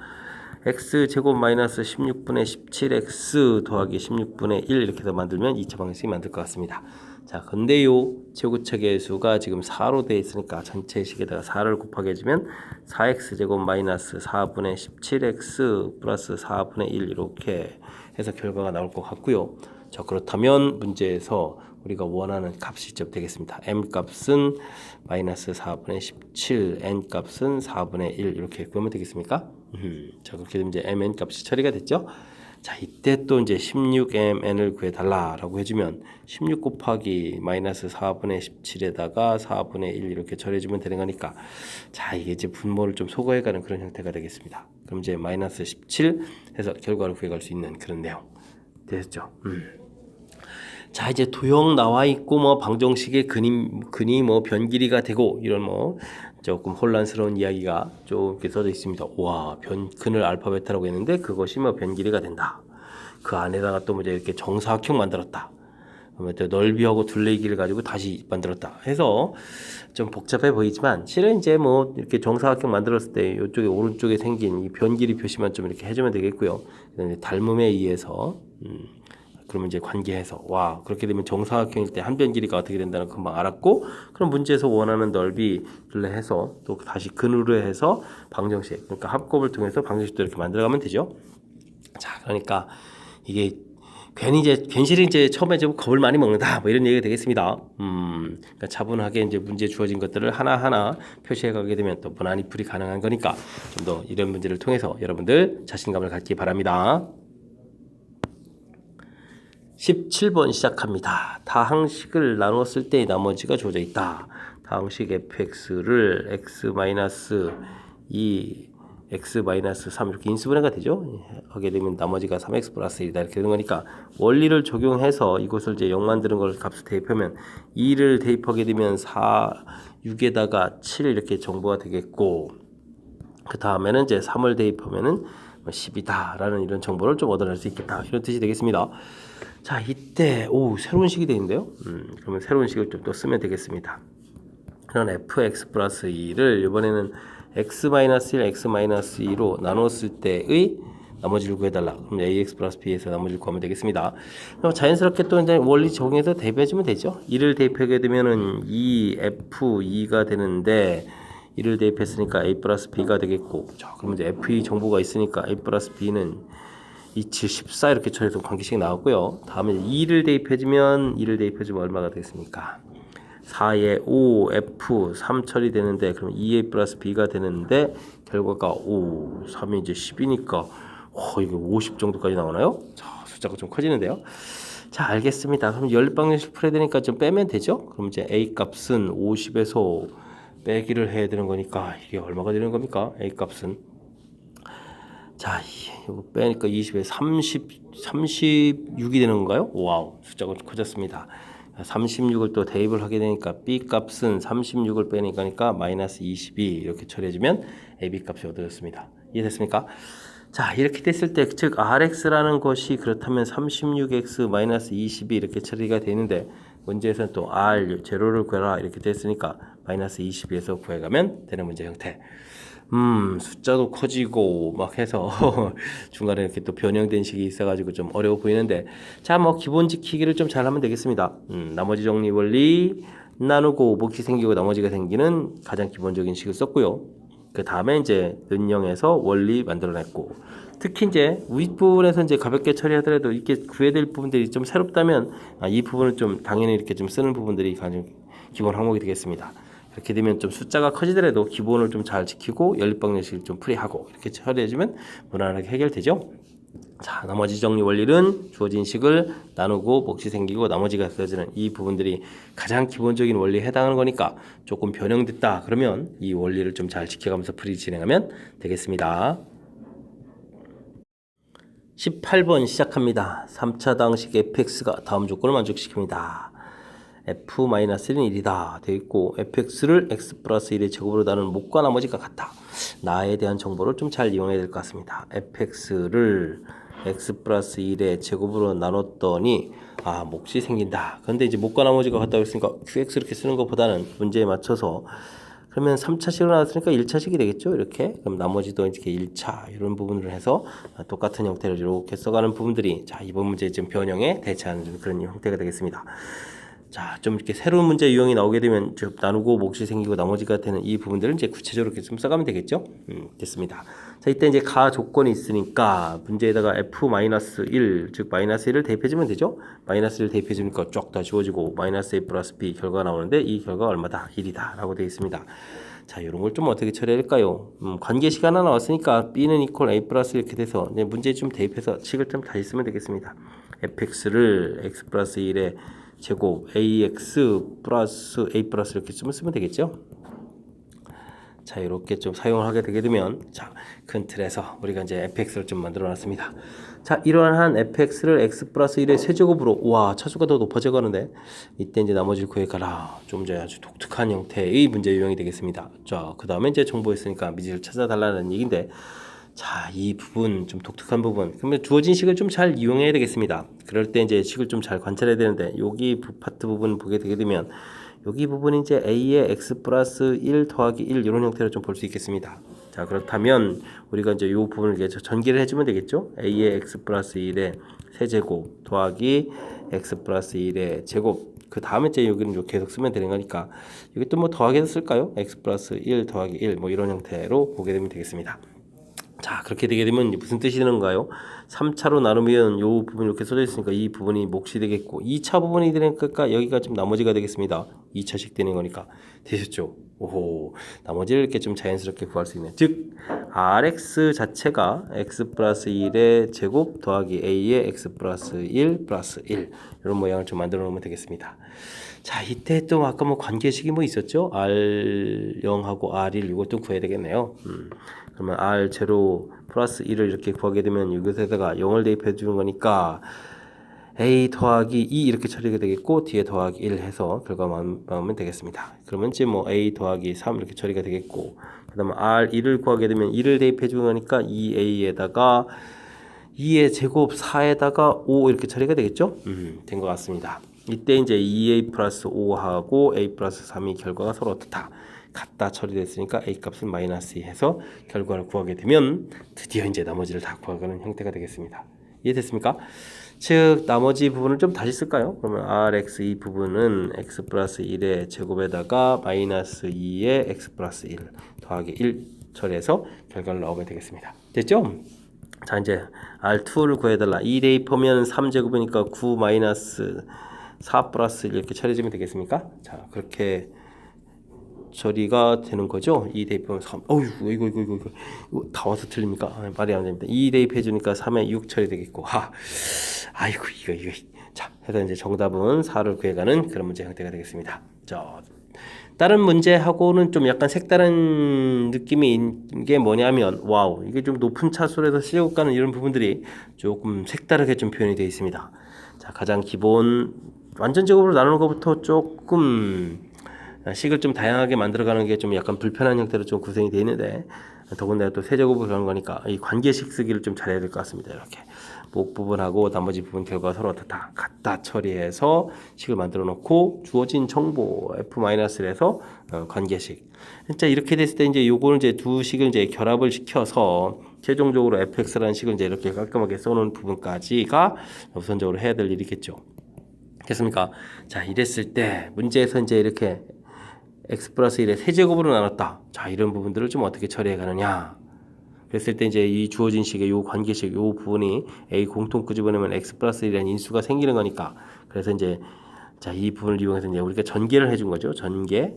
x 제곱 마이너스 16분의 17x 더하기 16분의 1 이렇게 해서 만들면 2차 방정식이 만들 것 같습니다. 자, 근데요 최고책의 수가 지금 4로 되어 있으니까 전체 식에다가 4를 곱하게 해주면 4x 제곱 마이너스 4분의 17x 플러스 4분의 1 이렇게 해서 결과가 나올 것 같고요. 자, 그렇다면 문제에서 우리가 원하는 값이 좀 되겠습니다. m 값은 마이너스 4분의 17, n 값은 4분의 1 이렇게 구하면 되겠습니까? 자, 그렇게 되면 이제 mn 값이 처리가 됐죠. 자, 이때 또 이제 16mn을 구해달라라고 해주면 16 곱하기 마이너스 4분의 17에다가 4분의 1 이렇게 처리해주면 되는 거니까, 자, 이게 이제 분모를 좀 소거해가는 그런 형태가 되겠습니다. 그럼 이제 마이너스 17 해서 결과를 구해갈 수 있는 그런 내용 됐죠. 자, 이제 도형 나와 있고 뭐 방정식의 근이 뭐 변길이가 되고 이런 뭐 조금 혼란스러운 이야기가 좀 이렇게 써져 있습니다. 와, 근을 알파 베타라고 했는데 그것이 뭐 변길이가 된다. 그 안에다가 또 뭐 이렇게 정사각형 만들었다. 그러면 또 넓이하고 둘레길을 가지고 다시 만들었다. 해서 좀 복잡해 보이지만 실은 이제 뭐 이렇게 정사각형 만들었을 때 이쪽에 오른쪽에 생긴 이 변길이 표시만 좀 이렇게 해주면 되겠고요. 그다음에 닮음에 의해서 그러면 이제 관계해서 와, 그렇게 되면 정사각형일 때 한 변 길이가 어떻게 된다는 거 금방 알았고, 그럼 문제에서 원하는 넓이를 해서 또 다시 근으로 해서 방정식, 그러니까 합곱을 통해서 방정식도 이렇게 만들어가면 되죠. 자, 그러니까 이게 괜시리 이제 처음에 좀 겁을 많이 먹는다 뭐 이런 얘기가 되겠습니다. 그러니까 차분하게 이제 문제 주어진 것들을 하나하나 표시해 가게 되면 또 무난히 풀이 가능한 거니까 좀 더 이런 문제를 통해서 여러분들 자신감을 갖기 바랍니다. 17번 시작합니다. 다항식을 나누었을 때 나머지가 주어져 있다. 다항식 fx를 x-2 x-3 이렇게 인수분해가 되죠. 하게 되면 나머지가 3x 플러스 1이다 이렇게 되는 거니까 원리를 적용해서 이것을 이제 0 만드는 걸 값을 대입하면 2를 대입하게 되면 6에다가 7 이렇게 정보가 되겠고, 그 다음에는 이제 3을 대입하면은 10이다 라는 이런 정보를 좀 얻어낼 수 있겠다 이런 뜻이 되겠습니다. 자, 이때 새로운 식이 되는데요. 그러면 새로운 식을 좀 또 쓰면 되겠습니다. 그런 fx 플러스 2를 이번에는 x-1, x-2로 나눴을 때의 나머지를 구해달라. 그럼 ax 플러스 b에서 나머지를 구하면 되겠습니다. 그럼 자연스럽게 또 이제 원리 적용해서 대입해주면 되죠. 2를 대입하게 되면은 2f2가 되는데 1을 대입했으니까 a 플러스 b가 되겠고, 자, 그러면 이제 f2 정보가 있으니까 a 플러스 b는 27, 14 이렇게 처리해서 관계식 나왔고요. 다음에 2를 대입해주면 얼마가 되겠습니까? 4에 5, F, 3 처리되는데 그럼 2A 플러스 B가 되는데 결과가 5, 3이 이제 10이니까 이게 50 정도까지 나오나요? 자, 숫자가 좀 커지는데요. 자, 알겠습니다. 그럼 연립방정식 풀어야 되니까 좀 빼면 되죠? 그럼 이제 A 값은 50에서 빼기를 해야 되는 거니까 이게 얼마가 되는 겁니까? A 값은 자, 이거 빼니까 20에 36이 되는 건가요? 와우, 숫자가 커졌습니다. 36을 또 대입을 하게 되니까 B 값은 36을 빼니까 마이너스 22 이렇게 처리해주면 AB 값이 얻어졌습니다. 이해됐습니까? 자, 이렇게 됐을 때 즉 RX라는 것이 그렇다면 36X 마이너스 22 이렇게 처리가 되는데 문제에서는 또 R 제로를 구해라 이렇게 됐으니까 마이너스 22에서 구해가면 되는 문제 형태. 숫자도 커지고 막 해서 중간에 이렇게 또 변형된 식이 있어가지고 좀 어려워 보이는데, 자, 뭐 기본 지키기를 좀 잘하면 되겠습니다. 나머지 정리 원리 나누고 몫이 생기고 나머지가 생기는 가장 기본적인 식을 썼고요. 그 다음에 이제 는영에서 원리 만들어냈고, 특히 이제 윗부분에서 이제 가볍게 처리하더라도 이렇게 구해야 될 부분들이 좀 새롭다면 이 부분을 좀 당연히 이렇게 좀 쓰는 부분들이 가장 기본 항목이 되겠습니다. 이렇게 되면 좀 숫자가 커지더라도 기본을 좀 잘 지키고 연립방정식을 좀 풀이하고 이렇게 처리해주면 무난하게 해결되죠. 자, 나머지 정리 원리는 주어진 식을 나누고 몫이 생기고 나머지가 쓰여지는 이 부분들이 가장 기본적인 원리에 해당하는 거니까 조금 변형됐다 그러면 이 원리를 좀 잘 지켜가면서 풀이 진행하면 되겠습니다. 18번 시작합니다. 3차 당식 fx가 다음 조건을 만족시킵니다. f-1은 1이다 되어 있고 fx를 x 플러스 1의 제곱으로 나누는 몫과 나머지가 같다. 나에 대한 정보를 좀 잘 이용해야 될 것 같습니다. fx를 x 플러스 1의 제곱으로 나눴더니 몫이 생긴다. 그런데 이제 몫과 나머지가 같다고 했으니까 qx 이렇게 쓰는 것보다는 문제에 맞춰서 그러면 3차식으로 나왔으니까 1차식이 되겠죠. 이렇게. 그럼 나머지도 이렇게 1차 이런 부분을 해서 똑같은 형태로 이렇게 써가는 부분들이 자, 이번 문제 좀 변형에 대처하는 그런 형태가 되겠습니다. 자, 좀 이렇게 새로운 문제 유형이 나오게 되면 좀 나누고 몫이 생기고 나머지가 되는 이 부분들은 이제 구체적으로 이렇게 좀 써가면 되겠죠? 됐습니다. 자, 이때 이제 가 조건이 있으니까 문제에다가 f-1, 즉 마이너스 1을 대입해주면 되죠? 마이너스 1을 대입해주니까 쫙 다 지워지고 마이너스 a 플러스 b 결과가 나오는데 이 결과가 얼마다? 1이다 라고 되어 있습니다. 자, 이런 걸 좀 어떻게 처리해야 할까요? 관계식 하나 나왔으니까 b는 이퀄 a 플러스 이렇게 돼서 이제 문제에 좀 대입해서 식을 좀 다시 쓰면 되겠습니다. fx를 x 플러스 1에 제곱 ax 플러스 a 플러스 이렇게 쓰면 되겠죠. 자, 이렇게 좀 사용을 하게 되게 되면 자, 큰 틀에서 우리가 이제 fx를 좀 만들어 놨습니다. 자, 이러한 fx를 x 플러스 1의 세제곱으로 와 차수가 더 높아져 가는데 이때 이제 나머지를 구해가라. 좀 이제 아주 독특한 형태의 문제 유형이 되겠습니다. 자, 그 다음에 이제 정보했으니까 미지를 찾아달라는 얘기인데 자, 이 부분 좀 독특한 부분. 그러면 주어진 식을 좀 잘 이용해야 되겠습니다. 그럴 때 이제 식을 좀 잘 관찰해야 되는데 여기 파트 부분 보게 되게 되면 여기 부분이 이제 a의 x 플러스 1 더하기 1 이런 형태로 좀 볼 수 있겠습니다. 자, 그렇다면 우리가 이제 이 부분을 이제 전개를 해주면 되겠죠. a의 x 플러스 1의 세제곱 더하기 x 플러스 1의 제곱. 그 다음에 이제 여기는 계속 쓰면 되는 거니까 여기 또 뭐 더하기해서 쓸까요? x 플러스 1 더하기 1 뭐 이런 형태로 보게 되면 되겠습니다. 자, 그렇게 되게 되면 무슨 뜻이 되는가요? 3차로 나누면 요 부분 이렇게 써져 있으니까 이 부분이 몫이 되겠고 2차 부분이 되니까 여기가 좀 나머지가 되겠습니다. 2차식 되는 거니까 되셨죠? 오호, 나머지를 이렇게 좀 자연스럽게 구할 수 있는 즉 rx 자체가 x 플러스 1의 제곱 더하기 a의 x 플러스 1 플러스 1 이런 모양을 좀 만들어 놓으면 되겠습니다. 자, 이때 또 아까 뭐 관계식이 뭐 있었죠? R0하고 R1 이것도 구해야 되겠네요. 그러면 R0 플러스 1을 이렇게 구하게 되면 이것에다가 0을 대입해 주는 거니까 A 더하기 2 이렇게 처리가 되겠고 뒤에 더하기 1 해서 결과 나오면 되겠습니다. 그러면 이제 뭐 A 더하기 3 이렇게 처리가 되겠고 그 다음에 R1을 구하게 되면 2를 대입해 주는 거니까 2A에다가 2의 제곱 4에다가 5 이렇게 처리가 되겠죠? 된 것 같습니다. 이때 이제 2A 플러스 5하고 A 플러스 3이 결과가 서로 어떻다? 같다 처리됐으니까 A 값은 마이너스 2 해서 결과를 구하게 되면 드디어 이제 나머지를 다 구하는 형태가 되겠습니다. 이해됐습니까? 즉 나머지 부분을 좀 다시 쓸까요? 그러면 Rx 이 부분은 x 플러스 1의 제곱에다가 마이너스 2의 x 플러스 1 더하기 1 처리해서 결과를 나오면 되겠습니다. 됐죠? 자, 이제 R2를 구해달라. 2 대입하면 3제곱이니까 9 마이너스 4 플러스 1 이렇게 처리해주면 되겠습니까? 자, 그렇게 처리가 되는 거죠. 2 대입하면 3. 어휴, 이거 다 와서 틀립니까? 아, 말이 안 됩니다. 2 대입해주니까 3에 6 처리되겠고. 아이고, 이거. 자, 해서 이제 정답은 4를 구해가는 그런 문제 형태가 되겠습니다. 자, 다른 문제하고는 좀 약간 색다른 느낌이 있는 게 뭐냐면, 와우, 이게 좀 높은 차수에서 시제곱 가는 이런 부분들이 조금 색다르게 좀 표현이 되어 있습니다. 자, 가장 기본 완전 제곱으로 나누는 것부터 조금 식을 좀 다양하게 만들어가는 게 좀 약간 불편한 형태로 좀 구성이 되어 있는데 더군다나 또 세제곱을 그런 거니까 이 관계식 쓰기를 좀 잘해야 될 것 같습니다. 이렇게 목 부분하고 나머지 부분 결과가 서로 다 갖다 처리해서 식을 만들어 놓고 주어진 정보 f-에서 관계식. 진짜 이렇게 됐을 때 이제 요거는 이제 두 식을 이제 결합을 시켜서 최종적으로 fx라는 식을 이제 이렇게 깔끔하게 써놓은 부분까지가 우선적으로 해야 될 일이겠죠. 됐습니까? 자, 이랬을 때 문제에서 이제 이렇게 x 플러스 1의 세제곱으로 나눴다. 자, 이런 부분들을 좀 어떻게 처리해 가느냐. 그랬을 때 이제 이 주어진 식의 요 관계식 요 부분이 a 공통 끄집어내면 x 플러스 1이라는 인수가 생기는 거니까. 그래서 이제 자, 이 부분을 이용해서 이제 우리가 전개를 해준 거죠. 전개.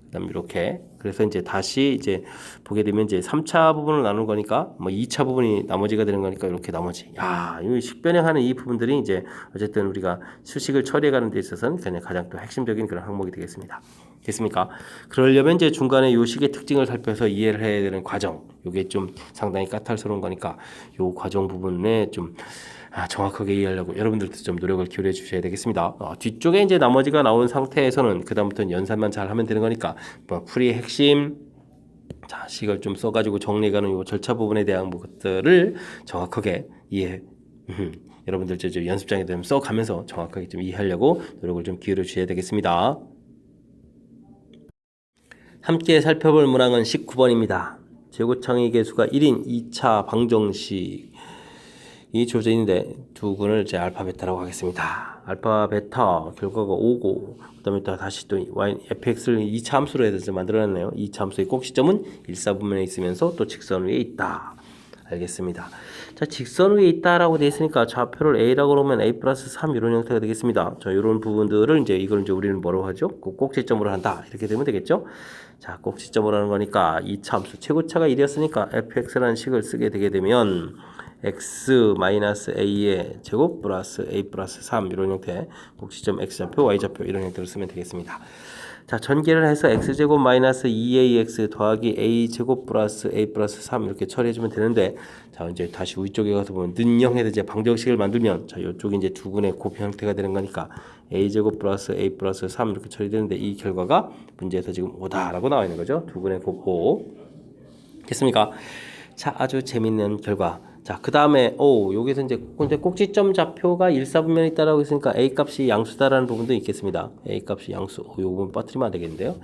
그다음 이렇게. 그래서 이제 다시 이제 보게 되면 이제 3차 부분을 나눈 거니까 뭐 2차 부분이 나머지가 되는 거니까 이렇게 나머지. 야, 이 식변형하는 이 부분들이 이제 어쨌든 우리가 수식을 처리해 가는 데 있어서는 그냥 가장 또 핵심적인 그런 항목이 되겠습니다. 됐습니까? 그러려면 이제 중간에 요 식의 특징을 살펴서 이해를 해야 되는 과정. 요게 좀 상당히 까탈스러운 거니까 요 과정 부분에 좀 정확하게 이해하려고 여러분들도 좀 노력을 기울여 주셔야 되겠습니다. 뒤쪽에 이제 나머지가 나온 상태에서는 그다음부터는 연산만 잘 하면 되는 거니까 뭐 풀이의 핵심 자, 식을 좀 써가지고 정리해가는 요 절차 부분에 대한 것들을 정확하게 이해 여러분들 저 연습장에 좀 써가면서 정확하게 좀 이해하려고 노력을 좀 기울여 주셔야 되겠습니다. 함께 살펴볼 문항은 19번입니다. 제곱창의 개수가 1인 2차 방정식 이 주어져 있는데 두근을 이제 알파 베타라고 하겠습니다. 알파 베타 결과가 5고 그다음에 또 다시 또 fx를 2차 함수로 해서 만들어놨네요. 2차 함수의 꼭 시점은 1사분면에 있으면서 또 직선 위에 있다. 알겠습니다. 자, 직선 위에 있다라고 되어 있으니까 좌표를 a라고 그러면 a 플러스 3 이런 형태가 되겠습니다. 자, 이런 부분들을 이걸 이제 우리는 뭐라고 하죠? 꼭지점으로 한다. 이렇게 되면 되겠죠? 자, 꼭지점으로 하는 거니까 2차 함수 최고차가 1이었으니까 fx라는 식을 쓰게 되게 되면 x-a의 제곱 플러스 a 플러스 3 이런 형태 꼭지점 x좌표 y좌표 이런 형태로 쓰면 되겠습니다. 자, 전개를 해서 x제곱 마이너스 2ax 더하기 a제곱 플러스 a 플러스 3 이렇게 처리해주면 되는데, 자, 이제 다시 위쪽에 가서 보면 는영에서 이제 방정식을 만들면, 자, 이쪽이 이제 두근의 곱 형태가 되는 거니까 a제곱 플러스 a 플러스 3 이렇게 처리되는데, 이 결과가 문제에서 지금 5다라고 나와 있는 거죠. 두근의 곱 5. 됐습니까? 자, 아주 재밌는 결과. 자, 그 다음에 여기서 이제 꼭지점 좌표가 1사분면에 있다라고 했으니까 a 값이 양수다라는 부분도 있겠습니다. a 값이 양수. 요 부분 빠뜨리면 안 되겠는데요.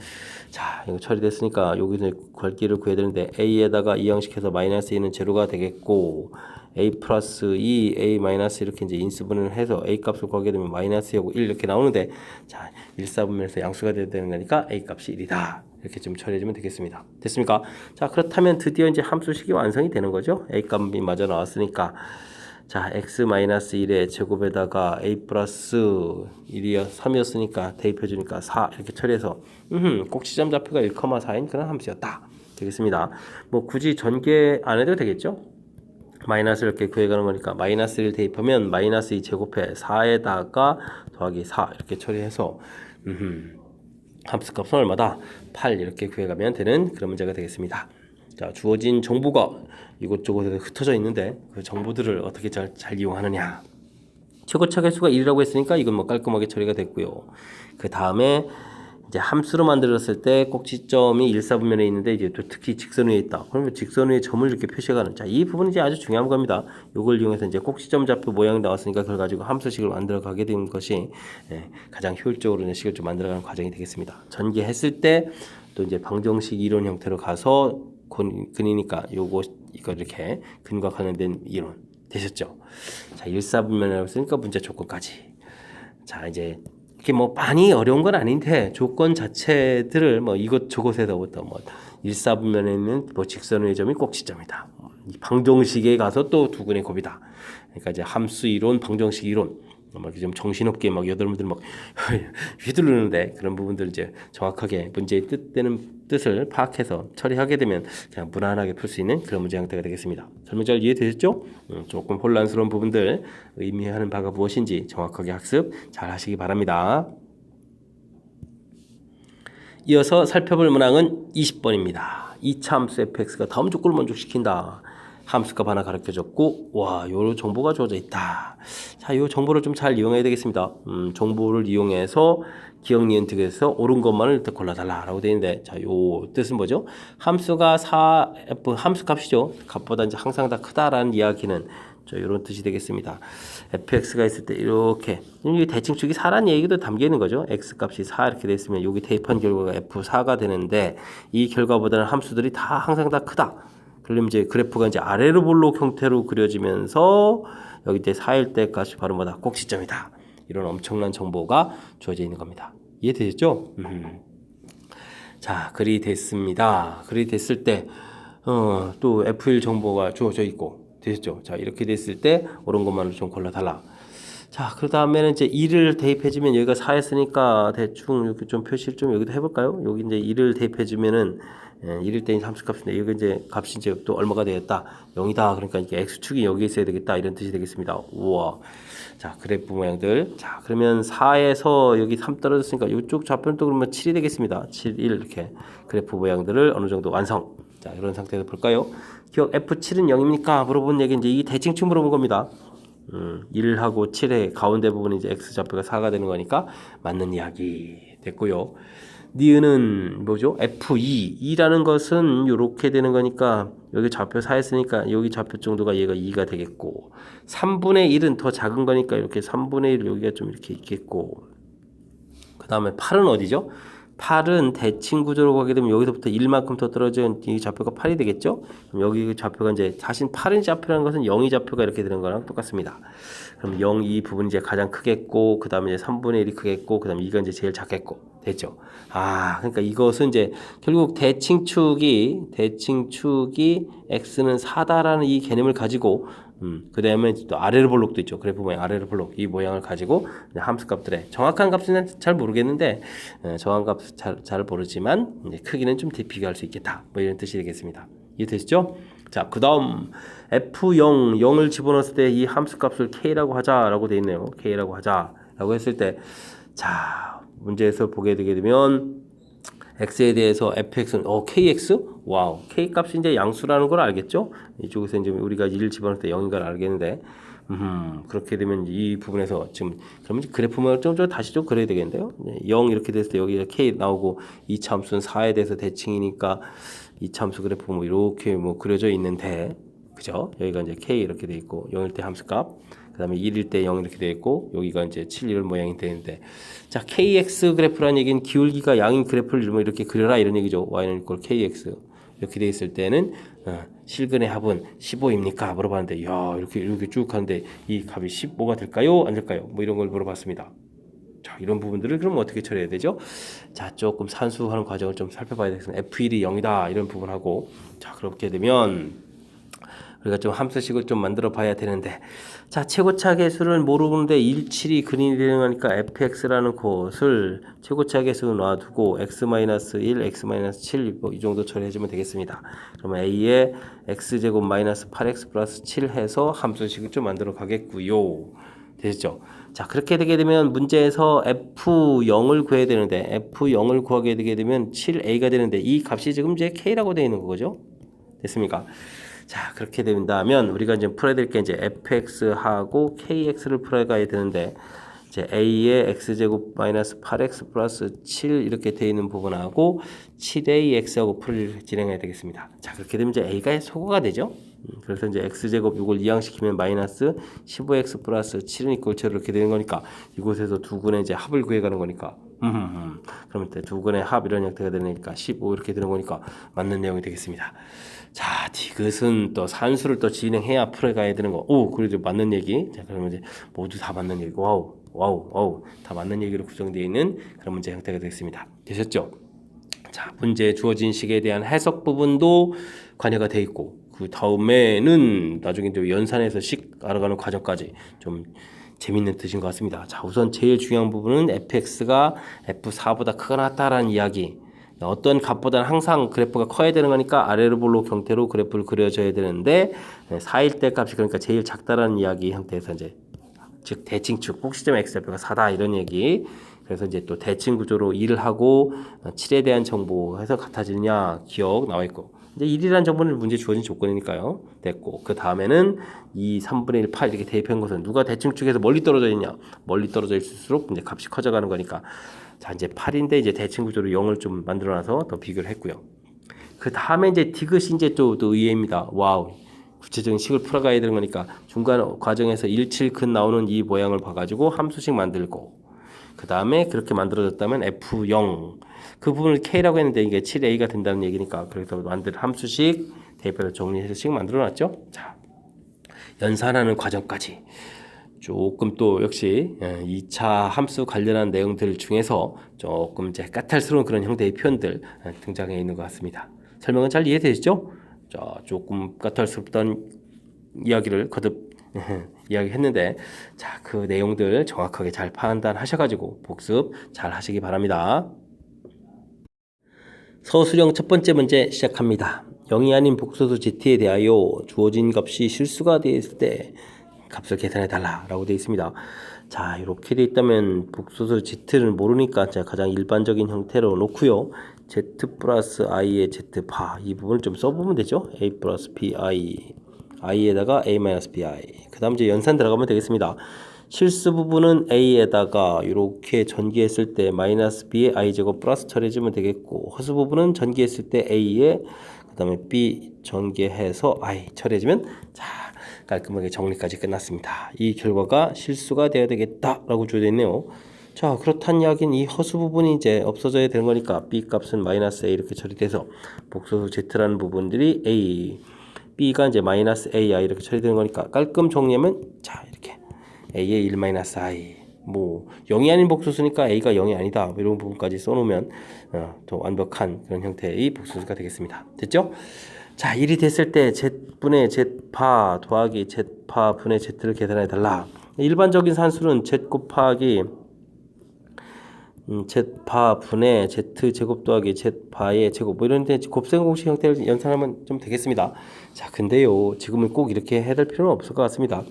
자, 이거 처리됐으니까 여기서 괄기를 구해야 되는데 a에다가 이항식해서 마이너스 2는 제로가 되겠고, a 플러스 2, a 마이너스 이렇게 이제 인수분해를 해서 a 값을 구하게 되면 마이너스 2하고 1 이렇게 나오는데, 자, 1사분면에서 양수가 돼야 되는 거니까 a 값이 1이다. 이렇게 좀 처리해주면 되겠습니다. 됐습니까? 자, 그렇다면 드디어 이제 함수식이 완성이 되는 거죠. a 값이 마저 나왔으니까, 자, x-1의 제곱에다가 a 플러스 1이 3이었으니까 대입해주니까 4 이렇게 처리해서 꼭지점 좌표가 1,4인 그런 함수였다. 되겠습니다. 뭐 굳이 전개 안 해도 되겠죠? 마이너스 이렇게 구해가는 거니까 마이너스를 대입하면 마이너스 2 제곱해 4에다가 더하기 4 이렇게 처리해서 함수값은 얼마다? 8 이렇게 구해가면 되는 그런 문제가 되겠습니다. 자, 주어진 정보가 이곳저곳에 흩어져 있는데 그 정보들을 어떻게 잘 이용하느냐. 최고차 개수가 1이라고 했으니까 이건 뭐 깔끔하게 처리가 됐고요. 그 다음에 이제 함수로 만들었을 때 꼭지점이 1사분면에 있는데 이제 또 특히 직선 위에 있다. 그러면 직선 위에 점을 이렇게 표시해가는. 자, 이 부분이 이제 아주 중요한 겁니다. 이걸 이용해서 이제 꼭지점 좌표 모양이 나왔으니까 그걸 가지고 함수식을 만들어 가게 된 것이 가장 효율적으로 식을 좀 만들어가는 과정이 되겠습니다. 전개했을 때 또 이제 방정식 이론 형태로 가서 근이니까 이거 이렇게 근과 관련된 이론 되셨죠? 자, 1사분면이라고 했으니까 문제 조건까지. 자, 이제 이게 뭐 많이 어려운 건 아닌데 조건 자체들을 뭐 이것저것에서부터 뭐 1사분면에 있는 뭐 직선의 점이 꼭지점이다. 이 방정식에 가서 또 두근의 곱이다. 그러니까 이제 함수 이론, 방정식 이론 막 이렇게 좀 정신없게 막 여러분들 막 휘두르는데 그런 부분들 이제 정확하게 문제의 뜻을 파악해서 처리하게 되면 그냥 무난하게 풀 수 있는 그런 문제 형태가 되겠습니다. 설명 잘 이해되셨죠? 조금 혼란스러운 부분들 의미하는 바가 무엇인지 정확하게 학습 잘 하시기 바랍니다. 이어서 살펴볼 문항은 20번입니다. 2차 함수 fx가 다음 조건을 만족시킨다. 함수값 하나 가르쳐줬고, 와, 요 정보가 주어져 있다. 자, 요 정보를 좀 잘 이용해야 되겠습니다. 정보를 이용해서 기억 니은특에서 옳은 것만을 일단 골라달라라고 되어 있는데, 자, 요 뜻은 뭐죠? 함수가 함수값이죠. 값보다 이제 항상 다 크다라는 이야기는 이런 뜻이 되겠습니다. fx가 있을 때 이렇게 대칭축이 4라는 얘기도 담겨 있는 거죠. x 값이 4 이렇게 됐으면 여기 대입한 결과가 f4가 되는데 이 결과보다는 함수들이 다 항상 다 크다. 그러면 이제 그래프가 이제 아래로 볼록 형태로 그려지면서 여기 이제 4일 때 값이 바로 뭐다? 꼭지점이다. 이런 엄청난 정보가 주어져 있는 겁니다. 이해되셨죠? 자, 글이 됐습니다. 글이 됐을 때 또 F1 정보가 주어져 있고 되셨죠? 자, 이렇게 됐을 때 옳은 것만을 좀 골라달라. 자, 그 다음에는 이제 2를 대입해주면 여기가 4였으니까 대충 이렇게 좀 표시를 좀 여기도 해볼까요? 여기 이제 2를 대입해주면은 1일 때인 함수값인데 여기 이제 값이 이제 또 얼마가 되겠다? 0이다. 그러니까 이게 x축이 여기 있어야 되겠다. 이런 뜻이 되겠습니다. 우와. 자, 그래프 모양들. 자, 그러면 4에서 여기 3 떨어졌으니까 이쪽 좌표는 또 그러면 7이 되겠습니다. 7, 1 이렇게 그래프 모양들을 어느 정도 완성. 자, 이런 상태에서 볼까요? 기억 F7은 0입니까? 물어본 얘기 이제 이 대칭축 물어본 겁니다. 1하고 7의 가운데 부분이 이제 x 좌표가 4가 되는 거니까 맞는 이야기 됐고요. 니은은 뭐죠? F2. 2라는 것은 이렇게 되는 거니까 여기 좌표 4였으니까 여기 좌표 정도가 얘가 2가 되겠고 3분의 1은 더 작은 거니까 이렇게 3분의 1 여기가 좀 이렇게 있겠고 그 다음에 8은 어디죠? 8은 대칭 구조로 가게 되면 여기서부터 1만큼 더 떨어진 이 좌표가 8이 되겠죠? 그럼 여기 좌표가 이제 사실 8인 좌표라는 것은 0의 좌표가 이렇게 되는 거랑 똑같습니다. 그럼 0, 이 부분이 이제 가장 크겠고, 그 다음에 이제 3분의 1이 크겠고, 그 다음에 2가 이제 제일 작겠고, 됐죠? 그러니까 이것은 이제 결국 대칭축이 x는 4다라는 이 개념을 가지고, 그 다음에 또 아래로 볼록도 있죠. 그래프 모양 아래로 볼록 이 모양을 가지고 함수 값들의 정확한 값은 잘 모르겠는데 정확한 값 잘 모르지만 이제 크기는 좀 비교할 수 있겠다. 뭐 이런 뜻이 되겠습니다. 이해되시죠? 자, 그 다음 f0, 0을 집어넣었을 때 이 함수 값을 k라고 하자라고 되어 있네요. k라고 하자라고 했을 때 자, 문제에서 보게 되게 되면 x에 대해서 fx는 kx? 와우, k 값이 이제 양수라는 걸 알겠죠? 이쪽에서 이제 우리가 1을 집어넣을 때 0인 걸 알겠는데 그렇게 되면 이 부분에서 지금 그러면 그래프만 좀 다시 좀 그려야 되겠는데요? 0 이렇게 됐을 때 여기가 k 나오고 이 참수는 4에 대해서 대칭이니까 이 참수 그래프 뭐 이렇게 뭐 그려져 있는데 그죠? 여기가 이제 k 이렇게 돼 있고 0일 때 함수값 그 다음에 1일 때 0 이렇게 되어 있고 여기가 이제 7 이런 모양이 되는데 자 kx 그래프라는 얘기는 기울기가 양인 그래프를 이렇게 그려라 이런 얘기죠. y는 이꼴 kx 이렇게 되어 있을 때는 실근의 합은 15입니까? 물어봤는데 야 이렇게 쭉 하는데 이 값이 15가 될까요? 안 될까요? 뭐 이런 걸 물어봤습니다. 자 이런 부분들을 그럼 어떻게 처리해야 되죠? 자 조금 산수하는 과정을 좀 살펴봐야 되겠습니다. f1이 0이다 이런 부분하고 자 그렇게 되면 우리가 좀 함수식을 좀 만들어 봐야 되는데 자 최고차 계수를 모르는데 17이 근인이 되는 거니까 fx라는 것을 최고차 계수 놔두고 x-1, x-7 뭐 이 정도 처리해주면 되겠습니다. 그러면 a에 x제곱 마이너스 8x 플러스 7 해서 함수식을 좀 만들어 가겠고요. 되셨죠? 자 그렇게 되게 되면 문제에서 f0을 구해야 되는데 f0을 구하게 되게 되면 7a가 되는데 이 값이 지금 이제 k라고 되어 있는 거죠. 됐습니까? 자 그렇게 된다면 우리가 이제 풀어야 될 게 이제 fx하고 kx를 풀어가야 되는데 이제 a의 x제곱 마이너스 8x 플러스 7 이렇게 되어 있는 부분하고 7ax하고 풀이를 진행해야 되겠습니다. 자 그렇게 되면 이제 a가 소거가 되죠. 그래서 이제 x제곱 이걸 이항시키면 마이너스 15x 플러스 7은 이꼴 0 이렇게 되는 거니까 이곳에서 두 근의 이제 합을 구해가는 거니까 그러면 두 근의 합 이런 형태가 되니까 15 이렇게 되는 거니까 맞는 내용이 되겠습니다. 자, 디귿은 또 산수를 또 진행해야 풀어가야 되는 거. 오, 그래도 맞는 얘기. 자, 그러면 이제 모두 다 맞는 얘기. 와우. 다 맞는 얘기로 구성되어 있는 그런 문제 형태가 되겠습니다. 되셨죠? 자, 문제 주어진 식에 대한 해석 부분도 관여가 되어 있고, 그 다음에는 나중에 이제 연산해서 식 알아가는 과정까지 좀 재밌는 뜻인 것 같습니다. 자, 우선 제일 중요한 부분은 fx가 f4보다 크거나 같다라는 이야기. 어떤 값보다는 항상 그래프가 커야 되는 거니까 아래로 볼록 형태로 그래프를 그려줘야 되는데 4일 때 값이 그러니까 제일 작다라는 이야기 형태에서 이제 즉 대칭축 꼭 시점 x좌표가 4다 이런 얘기. 그래서 이제 또 대칭 구조로 1을 하고 7에 대한 정보해서 같아지느냐 기억 나와 있고 이제 1이라는 정보는 문제 주어진 조건이니까요. 됐고 그 다음에는 2, 3분의 1, 8 이렇게 대입한 것은 누가 대칭축에서 멀리 떨어져 있냐 멀리 떨어져 있을수록 이제 값이 커져가는 거니까 자 이제 8인데 이제 대칭 구조로 0을 좀 만들어놔서 더 비교를 했고요. 그 다음에 이제 디귿이 이제 또 의외입니다. 와우. 구체적인 식을 풀어가야 되는 거니까 중간 과정에서 17근 나오는 이 모양을 봐가지고 함수식 만들고 그 다음에 그렇게 만들어졌다면 f0 그 부분을 k라고 했는데 이게 7a가 된다는 얘기니까 그래서 만들 함수식 대입해서 정리해서 식 만들어놨죠. 자 연산하는 과정까지 조금 또 역시 2차 함수 관련한 내용들 중에서 조금 이제 까탈스러운 그런 형태의 표현들 등장해 있는 것 같습니다. 설명은 잘 이해되시죠? 자, 조금 까탈스럽던 이야기를 거듭 이야기했는데 자, 그 내용들 정확하게 잘 판단하셔가지고 복습 잘 하시기 바랍니다. 서술형 첫 번째 문제 시작합니다. 0이 아닌 복소수 z에 대하여 주어진 값이 실수가 되었을 때 값을 계산해 달라 라고 되어 있습니다. 자 이렇게 되어 있다면 복소수 z를 모르니까 제가 가장 일반적인 형태로 놓고요. z 플러스 i의 z바 이 부분을 좀 써보면 되죠. a 플러스 bi i에다가 a 마이너스 bi 그 다음 이제 연산 들어가면 되겠습니다. 실수 부분은 a에다가 이렇게 전개했을 때 마이너스 b의 i제곱 플러스 처리해주면 되겠고 허수 부분은 전개했을 때 a에 그 다음에 b 전개해서 i 처리해주면 자 깔끔하게 정리까지 끝났습니다. 이 결과가 실수가 되어야 되겠다라고 주어져 있네요. 자, 그렇단 이야기는 이 허수 부분이 이제 없어져야 되는 거니까 B 값은 마이너스 A 이렇게 처리돼서 복소수 Z라는 부분들이 A, B가 이제 마이너스 AI 이렇게 처리되는 거니까 깔끔 정리하면 자, 이렇게 A의 1 마이너스 I 뭐 0이 아닌 복소수니까 A가 0이 아니다 뭐 이런 부분까지 써놓으면 더 완벽한 그런 형태의 복소수가 되겠습니다. 됐죠? 자, 1이 됐을 때 Z분의 Z파 더하기 Z파 분의 Z를 계산해 달라. 일반적인 산수는 Z 곱하기 Z파 분의 Z제곱 더하기 Z파의 제곱 뭐 이런 데 곱셈 공식 형태를 연산하면 좀 되겠습니다. 자, 근데요 지금은 꼭 이렇게 해야 될 필요는 없을 것 같습니다.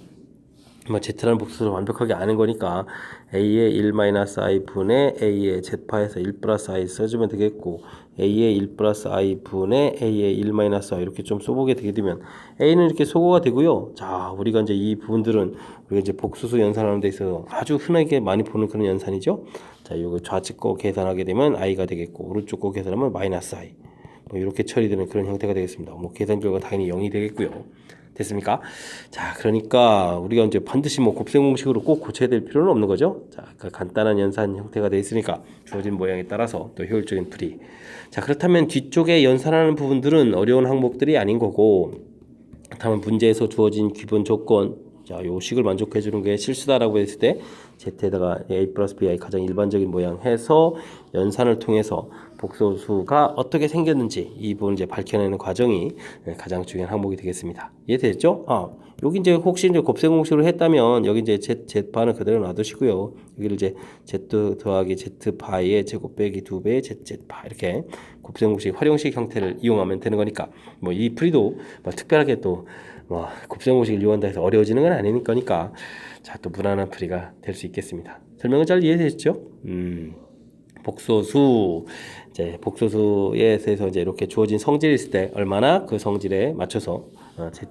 뭐 Z라는 복수를 완벽하게 아는 거니까 A의 1-I 분의 A의 Z파에서 1 플러스 I 써주면 되겠고 A의 1 플러스 I 분의 A의 1-I 이렇게 좀 써보게 되게 되면 A는 이렇게 소거가 되고요. 자, 우리가 이제 이 부분들은 우리가 이제 복수수 연산하는 데 있어서 아주 흔하게 많이 보는 그런 연산이죠. 자, 이거 좌측 거 계산하게 되면 I가 되겠고 오른쪽 거 계산하면 마이너스 I 뭐 이렇게 처리되는 그런 형태가 되겠습니다. 뭐 계산 결과 당연히 0이 되겠고요. 됐습니까? 자, 그러니까 우리가 이제 반드시 뭐 곱셈 공식으로 꼭 고쳐야 될 필요는 없는 거죠. 자, 그 간단한 연산 형태가 되어 있으니까 주어진 모양에 따라서 또 효율적인 풀이. 자, 그렇다면 뒤쪽에 연산하는 부분들은 어려운 항목들이 아닌 거고, 그렇다면 문제에서 주어진 기본 조건, 자, 요 식을 만족해 주는 게 실수다라고 했을 때 Z에다가 A 플러스 BI 가장 일반적인 모양 해서 연산을 통해서 복소수가 어떻게 생겼는지 이 부분 이제 밝혀내는 과정이 가장 중요한 항목이 되겠습니다. 이해되셨죠? 여기 이제 혹시 이제 곱셈 공식으로 했다면 여기 이제 Z파는 그대로 놔두시고요. 여기를 이제 Z 더하기 Z파의 제곱 빼기 2배의 ZZ파 이렇게 곱셈 공식 활용식 형태를 이용하면 되는 거니까 뭐 이 풀이도 뭐 특별하게 또 뭐 곱셈 공식을 이용한다 해서 어려워지는 건 아니니까 자, 또 무난한 풀이가 될 수 있겠습니다. 설명은 잘 이해되셨죠? 복소수 이제 복소수에 대해서 이제 이렇게 주어진 성질이 있을 때 얼마나 그 성질에 맞춰서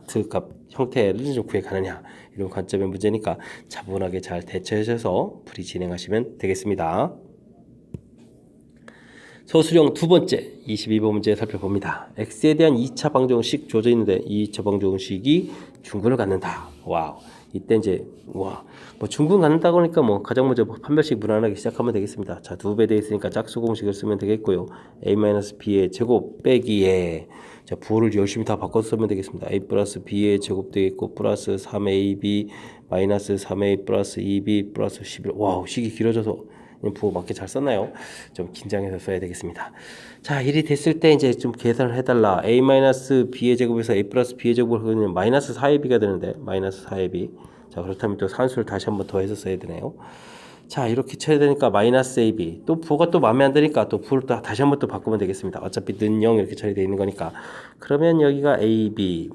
Z 값 형태를 좀 구해가느냐 이런 관점의 문제니까 차분하게 잘 대처하셔서 풀이 진행하시면 되겠습니다. 서술형 두 번째 22번 문제 살펴봅니다. X에 대한 2차 방정식 주어져 있는데 이 2차 방정식이 중근을 갖는다. 와우. 이때 이제 뭐 중근 갖는다고 하니까 뭐 가장 먼저 판별식 무난하게 시작하면 되겠습니다. 자, 2배 돼 있으니까 짝수 공식을 쓰면 되겠고요. A-B의 제곱 빼기에 자, 부호를 열심히 다 바꿔서 쓰면 되겠습니다. A 플러스 B의 제곱 되겠고 플러스 3AB 마이너스 3A 플러스 2B 플러스 11. 와우, 식이 길어져서 부호 맞게 잘 썼나요? 좀 긴장해서 써야 되겠습니다. 자, 1이 됐을 때 이제 좀 계산을 해달라. A-B의 제곱에서 A 플러스 B의 제곱을 하면 마이너스 4AB가 되는데 마이너스 4AB. 자, 그렇다면 또 산수를 다시 한번 더해서 써야 되네요. 자, 이렇게 쳐야 되니까 마이너스 AB. 또 부호가 또 마음에 안 드니까 또 부호를 또 다시 한번 또 바꾸면 되겠습니다. 어차피 는 0 이렇게 처리되어 있는 거니까. 그러면 여기가 AB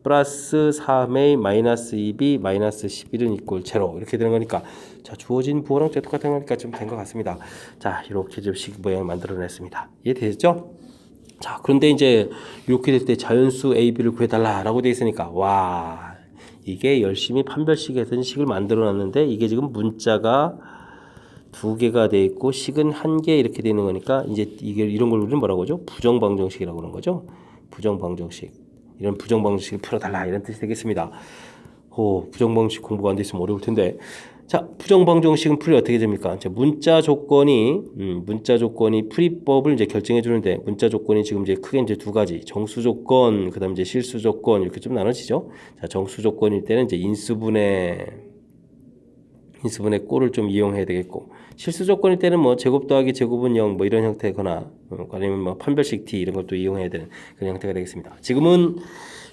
플러스 3A 마이너스 2B 마이너스 11은 이꼴 제로 이렇게 되는 거니까 자, 주어진 부호랑 똑같은 거니까 좀 된 것 같습니다. 자, 이렇게 좀 식 모양을 만들어냈습니다. 이해되셨죠? 자, 그런데 이제 이렇게 됐을 때 자연수 AB를 구해달라라고 되어 있으니까 와, 이게 열심히 판별식에서 식을 만들어놨는데 이게 지금 문자가 2개가 되어 있고 식은 1개 이렇게 되는 거니까 이제 이게 이런 걸 우리는 뭐라고 하죠? 부정방정식이라고 그러는 거죠. 부정방정식. 이런 부정방정식을 풀어달라 이런 뜻이 되겠습니다. 부정방정식 공부가 안 돼 있으면 어려울 텐데. 자, 부정방정식은 풀이 어떻게 됩니까? 자, 문자 조건이 풀이법을 이제 결정해 주는데 문자 조건이 지금 이제 크게 이제 두 가지 정수 조건 그다음 이제 실수 조건 이렇게 좀 나눠지죠. 자, 정수 조건일 때는 이제 인수분해 꼴을 좀 이용해야 되겠고 실수 조건일 때는 뭐 제곱 더하기 제곱은 0 뭐 이런 형태거나 아니면 뭐 판별식 t 이런 것도 이용해야 되는 그런 형태가 되겠습니다. 지금은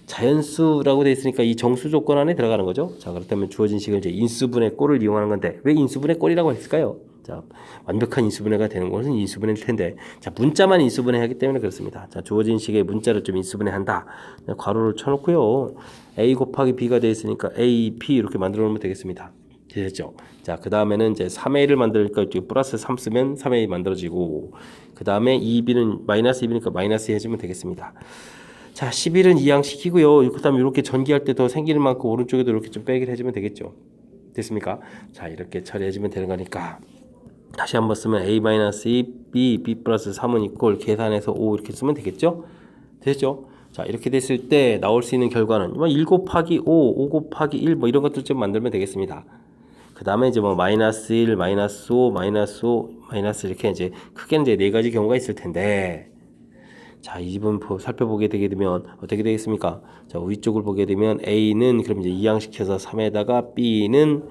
자연수라고 되어 있으니까 이 정수 조건 안에 들어가는 거죠. 자, 그렇다면 주어진 식을 이제 인수분해 꼴을 이용하는 건데 왜 인수분해 꼴이라고 했을까요? 자, 완벽한 인수분해가 되는 것은 인수분해일 텐데 자, 문자만 인수분해하기 때문에 그렇습니다. 자, 주어진 식의 문자를 좀 인수분해한다. 괄호를 쳐놓고요. a 곱하기 b가 되어 있으니까 a, b 이렇게 만들어 놓으면 되겠습니다. 되셨죠? 자, 그 다음에는 이제 3a를 만들니까 플러스 3 쓰면 3a 만들어지고 그 다음에 2b는 마이너스 2b니까 마이너스 해주면 되겠습니다. 자, 11은 이항시키고요. 그 다음에 이렇게 전기할 때 더 생기는 만큼 오른쪽에도 이렇게 좀 빼기를 해주면 되겠죠. 됐습니까? 자, 이렇게 처리해주면 되는 거니까 다시 한번 쓰면 a-2 b 플러스 3은 이꼴 계산해서 5 이렇게 쓰면 되겠죠? 됐죠? 자, 이렇게 됐을 때 나올 수 있는 결과는 1 곱하기 5, 5 곱하기 1 뭐 이런 것들 좀 만들면 되겠습니다. 그 다음에 이제 뭐 마이너스 1, 마이너스 5, 마이너스 5, 마이너스 이렇게 이제 크게는 이제 네 가지 경우가 있을 텐데, 자, 이 부분 살펴보게 되게 되면 어떻게 되겠습니까? 자, 위쪽을 보게 되면 A는 그럼 이제 이항시켜서 3에다가 B는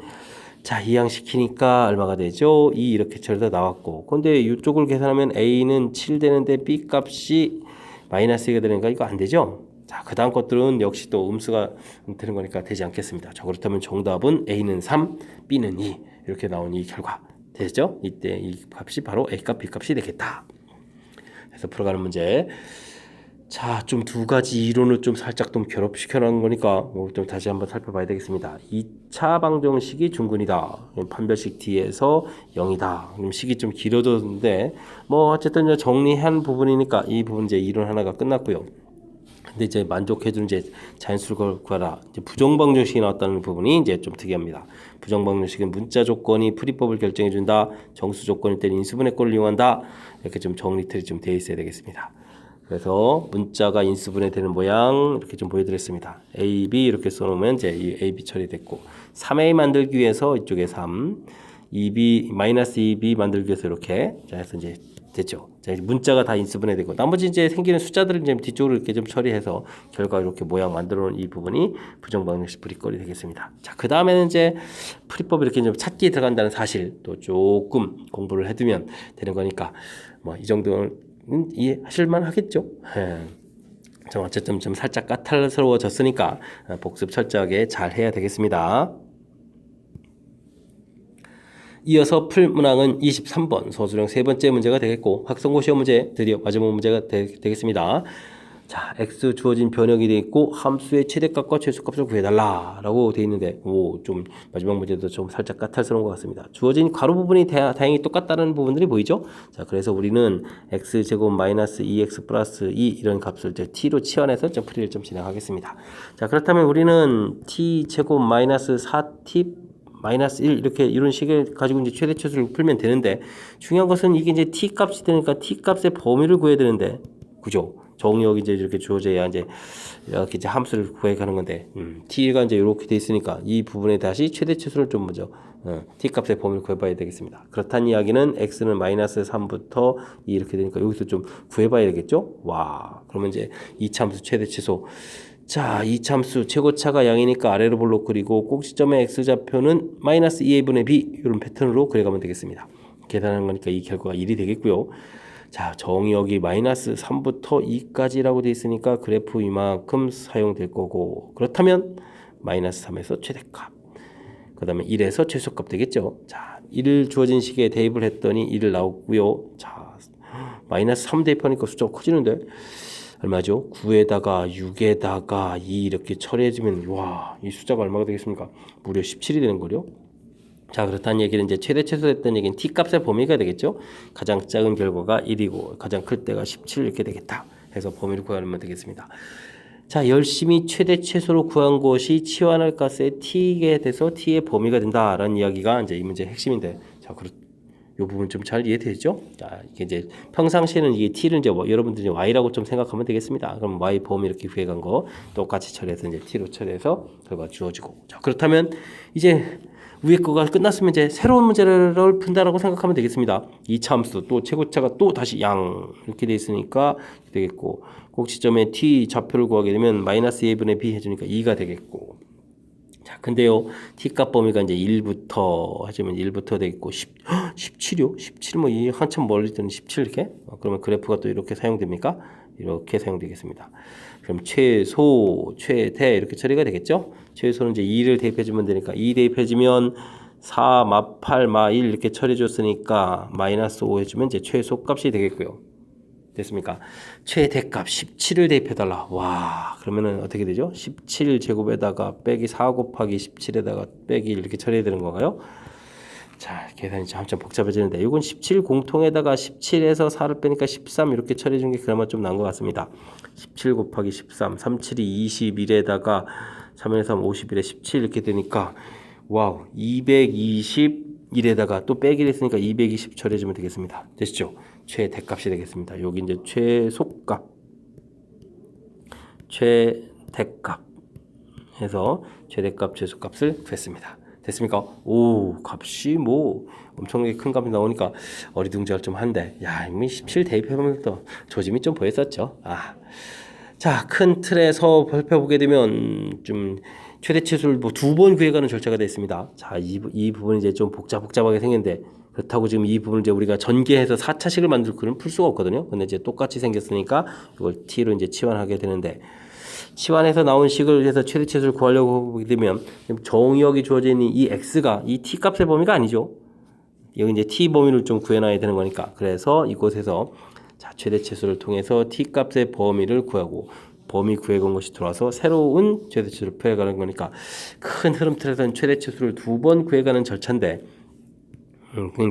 자, 이항시키니까 얼마가 되죠? 2 이렇게 처리가 나왔고, 근데 이쪽을 계산하면 A는 7 되는데 B 값이 마이너스 2가 되니까 이거 안 되죠? 자, 그 다음 것들은 역시 또 음수가 되는 거니까 되지 않겠습니다. 자, 그렇다면 정답은 A는 3, B는 2 이렇게 나온 이 결과 되죠? 이때 이 값이 바로 A 값, B 값이 되겠다. 그래서 풀어가는 문제. 자, 좀 두 가지 이론을 좀 살짝 좀 결합시켜 놓은 거니까 뭐 좀 다시 한번 살펴봐야 되겠습니다. 2차 방정식이 중근이다. 판별식 D에서 0이다. 그럼 식이 좀 길어졌는데 뭐 어쨌든 정리한 부분이니까 이 부분 이제 이론 하나가 끝났고요. 근데 이제 만족해주는 이제 자연수를 구하라. 이제 부정방정식이 나왔다는 부분이 이제 좀 특이합니다. 부정방정식은 문자 조건이 풀이법을 결정해준다. 정수 조건일 때는 인수분해꼴을 이용한다. 이렇게 좀 정리틀이 좀 되어 있어야 되겠습니다. 그래서 문자가 인수분해되는 모양 이렇게 좀 보여드렸습니다. A, B 이렇게 써놓으면 이제 이 A, B 처리됐고 3A 만들기 위해서 이쪽에 3, 2B 마이너스 2B 만들기 위해서 이렇게 자 해서 이제 됐죠. 자, 문자가 다 인수분해되고 나머지 이제 생기는 숫자들을 이제 뒤쪽으로 이렇게 좀 처리해서 결과 이렇게 모양 만들어 놓은 이 부분이 부정방정식 풀이꼴이 되겠습니다. 자, 그 다음에는 이제 풀이법 이렇게 좀 찾기에 들어간다는 사실 또 조금 공부를 해두면 되는 거니까 뭐 이 정도는 이해하실만 하겠죠. 좀 어쨌든 좀 살짝 까탈스러워졌으니까 복습 철저하게 잘 해야 되겠습니다. 이어서 풀 문항은 23번 소수령 세 번째 문제가 되겠고 학생고 시험 문제 드디어 마지막 문제가 되겠습니다. 자, x 주어진 변형이 되어 있고 함수의 최대값과 최소값을 구해달라 라고 되어 있는데 좀 마지막 문제도 좀 살짝 까탈스러운 것 같습니다. 주어진 괄호 부분이 다행히 똑같다는 부분들이 보이죠. 자, 그래서 우리는 x제곱 마이너스 2x 플러스 2 이런 값을 이제 t로 치환해서 좀 풀이를 좀 진행하겠습니다. 자, 그렇다면 우리는 t제곱 마이너스 4t 마이너스 1 이렇게 이런 식을 가지고 이제 최대 최소를 풀면 되는데 중요한 것은 이게 이제 t 값이 되니까 t 값의 범위를 구해야 되는데 그죠? 정의역이 이제 이렇게 주어져야 이제 이렇게 이제 함수를 구해가는 건데 t가 이제 이렇게 돼 있으니까 이 부분에 다시 최대 최소를 좀 먼저 t 값의 범위를 구해봐야 되겠습니다. 그렇다는 이야기는 x는 마이너스 3부터 2 이렇게 되니까 여기서 좀 구해봐야 되겠죠? 와, 그러면 이제 이차함수 최대 최소. 자, 이차함수 최고차가 양이니까 아래로 볼록 그리고 꼭지점의 x좌표는 마이너스 2a분의 b 이런 패턴으로 그려가면 되겠습니다. 계산하는 거니까 이 결과가 1이 되겠고요. 자, 정의역이 마이너스 3부터 2까지라고 되어 있으니까 그래프 이만큼 사용될 거고 그렇다면 마이너스 3에서 최대값 그 다음에 1에서 최소값 되겠죠. 자, 1 주어진 식에 대입을 했더니 1 나오고요. 자, 마이너스 3 대입하니까 숫자가 커지는데 얼마죠? 9에다가 6에다가 2 이렇게 처리해주면 와, 이 숫자가 얼마가 되겠습니까? 무려 17이 되는 거요. 자, 그렇다는 얘기는 이제 최대 최소 됐다는 얘기는 t 값의 범위가 되겠죠. 가장 작은 결과가 1이고 가장 클 때가 17 이렇게 되겠다. 해서 범위를 구하면 되겠습니다. 자, 열심히 최대 최소로 구한 것이 치환할 값의 t에 대해서 t의 범위가 된다라는 이야기가 이제 이 문제의 핵심인데, 자, 이 부분 좀 잘 이해되죠? 자, 이게 이제 평상시에는 이게 t를 이제 여러분들이 y라고 좀 생각하면 되겠습니다. 그럼 y 범위 이렇게 구해간 거 똑같이 처리해서 이제 t로 처리해서 결과 주어지고. 자, 그렇다면 이제 위에 거가 끝났으면 이제 새로운 문제를 푼다라고 생각하면 되겠습니다. 2차 함수 또 최고차가 또 다시 양 이렇게 돼 있으니까 되겠고 꼭지점에 t 좌표를 구하게 되면 마이너스 2분의 b 해주니까 2가 되겠고 자 근데요 t값 범위가 이제 1부터 하시면 1부터 되겠고 17이요? 17 뭐 이 한참 멀리 있던 17 이렇게 그러면 그래프가 또 이렇게 사용됩니까? 이렇게 사용되겠습니다. 그럼 최소, 최대 이렇게 처리가 되겠죠? 최소는 이제 2를 대입해주면 되니까 2 대입해주면 4, 마 8, 마 1 이렇게 처리해줬으니까 마이너스 5 해주면 이제 최소 값이 되겠고요. 됐습니까? 최대값 17을 대입해달라. 와, 그러면은 어떻게 되죠? 17 제곱에다가 빼기 4 곱하기 17에다가 빼기 이렇게 처리해야 되는 건가요? 자, 계산이 점점 복잡해지는데 이건 17 공통에다가 17에서 4를 빼니까 13 이렇게 처리해 준 게 그나마 좀 나은 것 같습니다. 17 곱하기 13, 37이 21에다가 3에서 3, 51에 17 이렇게 되니까 와우, 221에다가 또 빼기를 했으니까 220 처리해 주면 되겠습니다. 되시죠? 최대값이 되겠습니다. 여기 이제 최소값, 최대값 해서 최대값, 최소값을 구했습니다. 됐습니까? 오, 값이 뭐 엄청나게 큰 값이 나오니까 어리둥절 좀 한데, 야, 이미 17 대입해보면 또 조짐이 좀 보였었죠. 자, 큰 틀에서 살펴보게 되면 좀 최대치수를 뭐 2번 구해가는 절차가 됐습니다. 자, 이 부분이 이제 좀 복잡하게 생겼는데, 그렇다고 지금 이 부분을 이제 우리가 전개해서 4차식을 만들고 그는 풀 수가 없거든요. 근데 이제 똑같이 생겼으니까 이걸 t로 이제 치환하게 되는데, 치환해서 나온 식을 해서 최대치수를 구하려고 보게 되면 정의역이 주어져 있는 이 x가 이 t 값의 범위가 아니죠. 여기 이제 t 범위를 좀 구해놔야 되는 거니까, 그래서 이곳에서 자, 최대치수를 통해서 t 값의 범위를 구하고 범위 구해본 것이 들어와서 새로운 최대치수를 구해가는 거니까 큰 흐름 틀에서는 최대치수를 2번 구해가는 절차인데,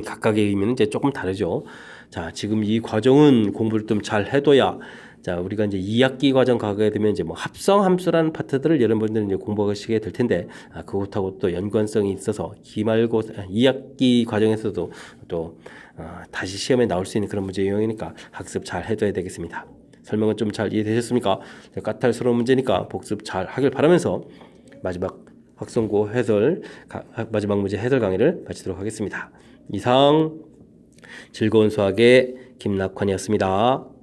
각각의 의미는 이제 조금 다르죠. 자, 지금 이 과정은 공부를 좀 잘 해둬야, 자, 우리가 이제 2학기 과정 가게 되면 이제 뭐 합성 함수라는 파트들을 여러분들은 이제 공부하시게 될 텐데, 그것하고 또 연관성이 있어서 기말고 2학기 과정에서도 또 다시 시험에 나올 수 있는 그런 문제 유형이니까 학습 잘 해둬야 되겠습니다. 설명은 좀 잘 이해되셨습니까? 까탈스러운 문제니까 복습 잘 하길 바라면서 마지막 확성고 해설 마지막 문제 해설 강의를 마치도록 하겠습니다. 이상 즐거운 수학의 김낙환이었습니다.